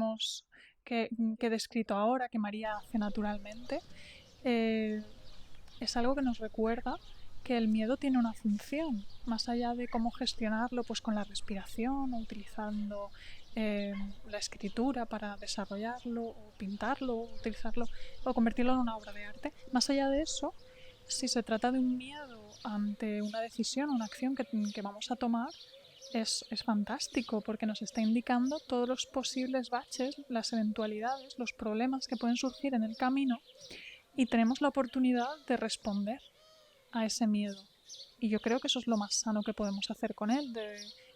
he descrito ahora, que María hace naturalmente, es algo que nos recuerda que el miedo tiene una función, más allá de cómo gestionarlo, pues con la respiración o utilizando la escritura para desarrollarlo o pintarlo o utilizarlo o convertirlo en una obra de arte. Más allá de eso, si se trata de un miedo ante una decisión, una acción que vamos a tomar, es fantástico porque nos está indicando todos los posibles baches, las eventualidades, los problemas que pueden surgir en el camino y tenemos la oportunidad de responder a ese miedo. Y yo creo que eso es lo más sano que podemos hacer con él.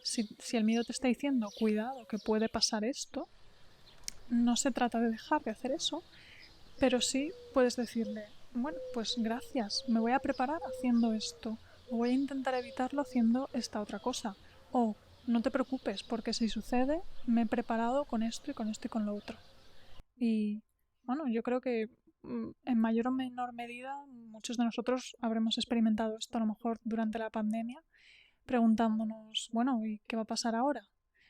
Si el miedo te está diciendo, cuidado, que puede pasar esto, no se trata de dejar de hacer eso, pero sí puedes decirle, bueno, pues gracias, me voy a preparar haciendo esto, o voy a intentar evitarlo haciendo esta otra cosa, o no te preocupes, porque si sucede, me he preparado con esto y con esto y con lo otro. Y bueno, yo creo que en mayor o menor medida muchos de nosotros habremos experimentado esto a lo mejor durante la pandemia, preguntándonos, bueno, ¿y qué va a pasar ahora?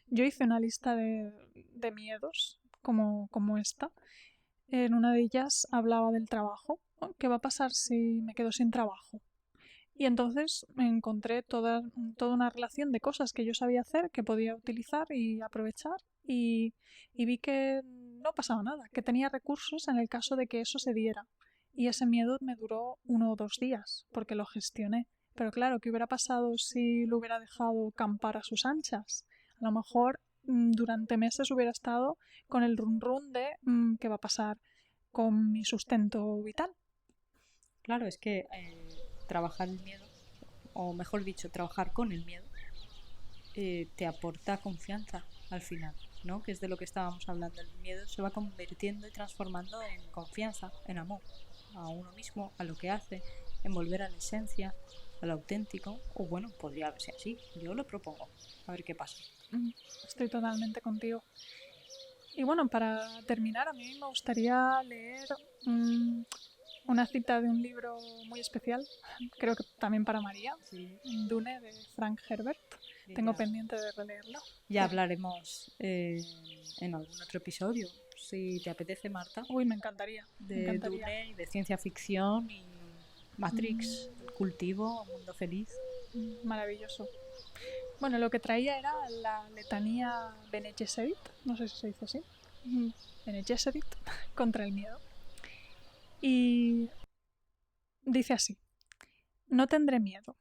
Yo hice una lista de miedos como esta. En una de ellas hablaba del trabajo. ¿Qué va a pasar si me quedo sin trabajo? Y entonces me encontré toda una relación de cosas que yo sabía hacer, que podía utilizar y aprovechar, y vi que no pasaba nada, que tenía recursos en el caso de que eso se diera. Y ese miedo me duró 1 o 2 días, porque lo gestioné. Pero claro, ¿qué hubiera pasado si lo hubiera dejado campar a sus anchas? A lo mejor durante meses hubiera estado con el run run de qué va a pasar con mi sustento vital. Claro, es que trabajar el miedo, o mejor dicho, trabajar con el miedo, te aporta confianza al final, ¿no? Que es de lo que estábamos hablando. El miedo se va convirtiendo y transformando en confianza, en amor a uno mismo, a lo que hace, en volver a la esencia, a lo auténtico. O bueno, podría ser así. Yo lo propongo. A ver qué pasa. Estoy totalmente contigo. Y bueno, para terminar, a mí me gustaría leer una cita de un libro muy especial, creo que también para María, Sí. Dune, de Frank Herbert. Tengo pendiente de releerlo. Ya hablaremos en algún otro episodio, si te apetece, Marta. Uy, me encantaría. De Dune y de ciencia ficción y Matrix, el cultivo, mundo feliz. Maravilloso. Bueno, lo que traía era la letanía Bene Gesserit, no sé si se dice así, Bene Gesserit, contra el miedo. Y dice así: no tendré miedo.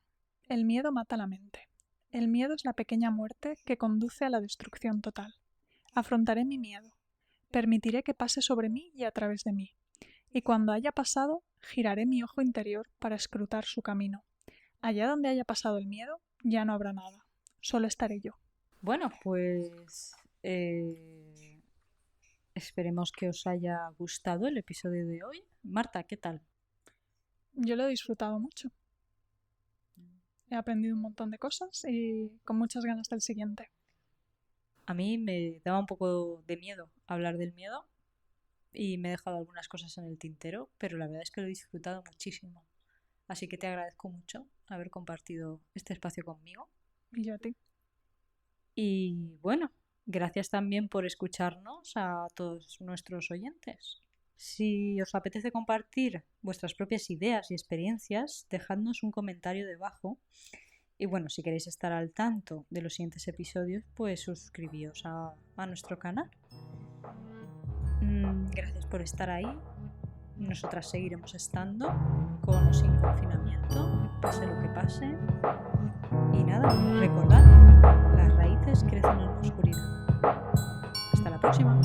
El miedo mata la mente. El miedo es la pequeña muerte que conduce a la destrucción total. Afrontaré mi miedo. Permitiré que pase sobre mí y a través de mí. Y cuando haya pasado, giraré mi ojo interior para escrutar su camino. Allá donde haya pasado el miedo, ya no habrá nada. Solo estaré yo. Bueno, pues esperemos que os haya gustado el episodio de hoy. Marta, ¿qué tal? Yo lo he disfrutado mucho. He aprendido un montón de cosas y con muchas ganas del siguiente. A mí me daba un poco de miedo hablar del miedo y me he dejado algunas cosas en el tintero, pero la verdad es que lo he disfrutado muchísimo. Así que te agradezco mucho haber compartido este espacio conmigo. Y yo a ti. Y bueno, gracias también por escucharnos a todos nuestros oyentes. Si os apetece compartir vuestras propias ideas y experiencias, dejadnos un comentario debajo. Y bueno, si queréis estar al tanto de los siguientes episodios, pues suscribíos a nuestro canal. Gracias por estar ahí. Nosotras seguiremos estando con o sin confinamiento, pase lo que pase. Y nada, recordad, las raíces crecen en la oscuridad. Hasta la próxima.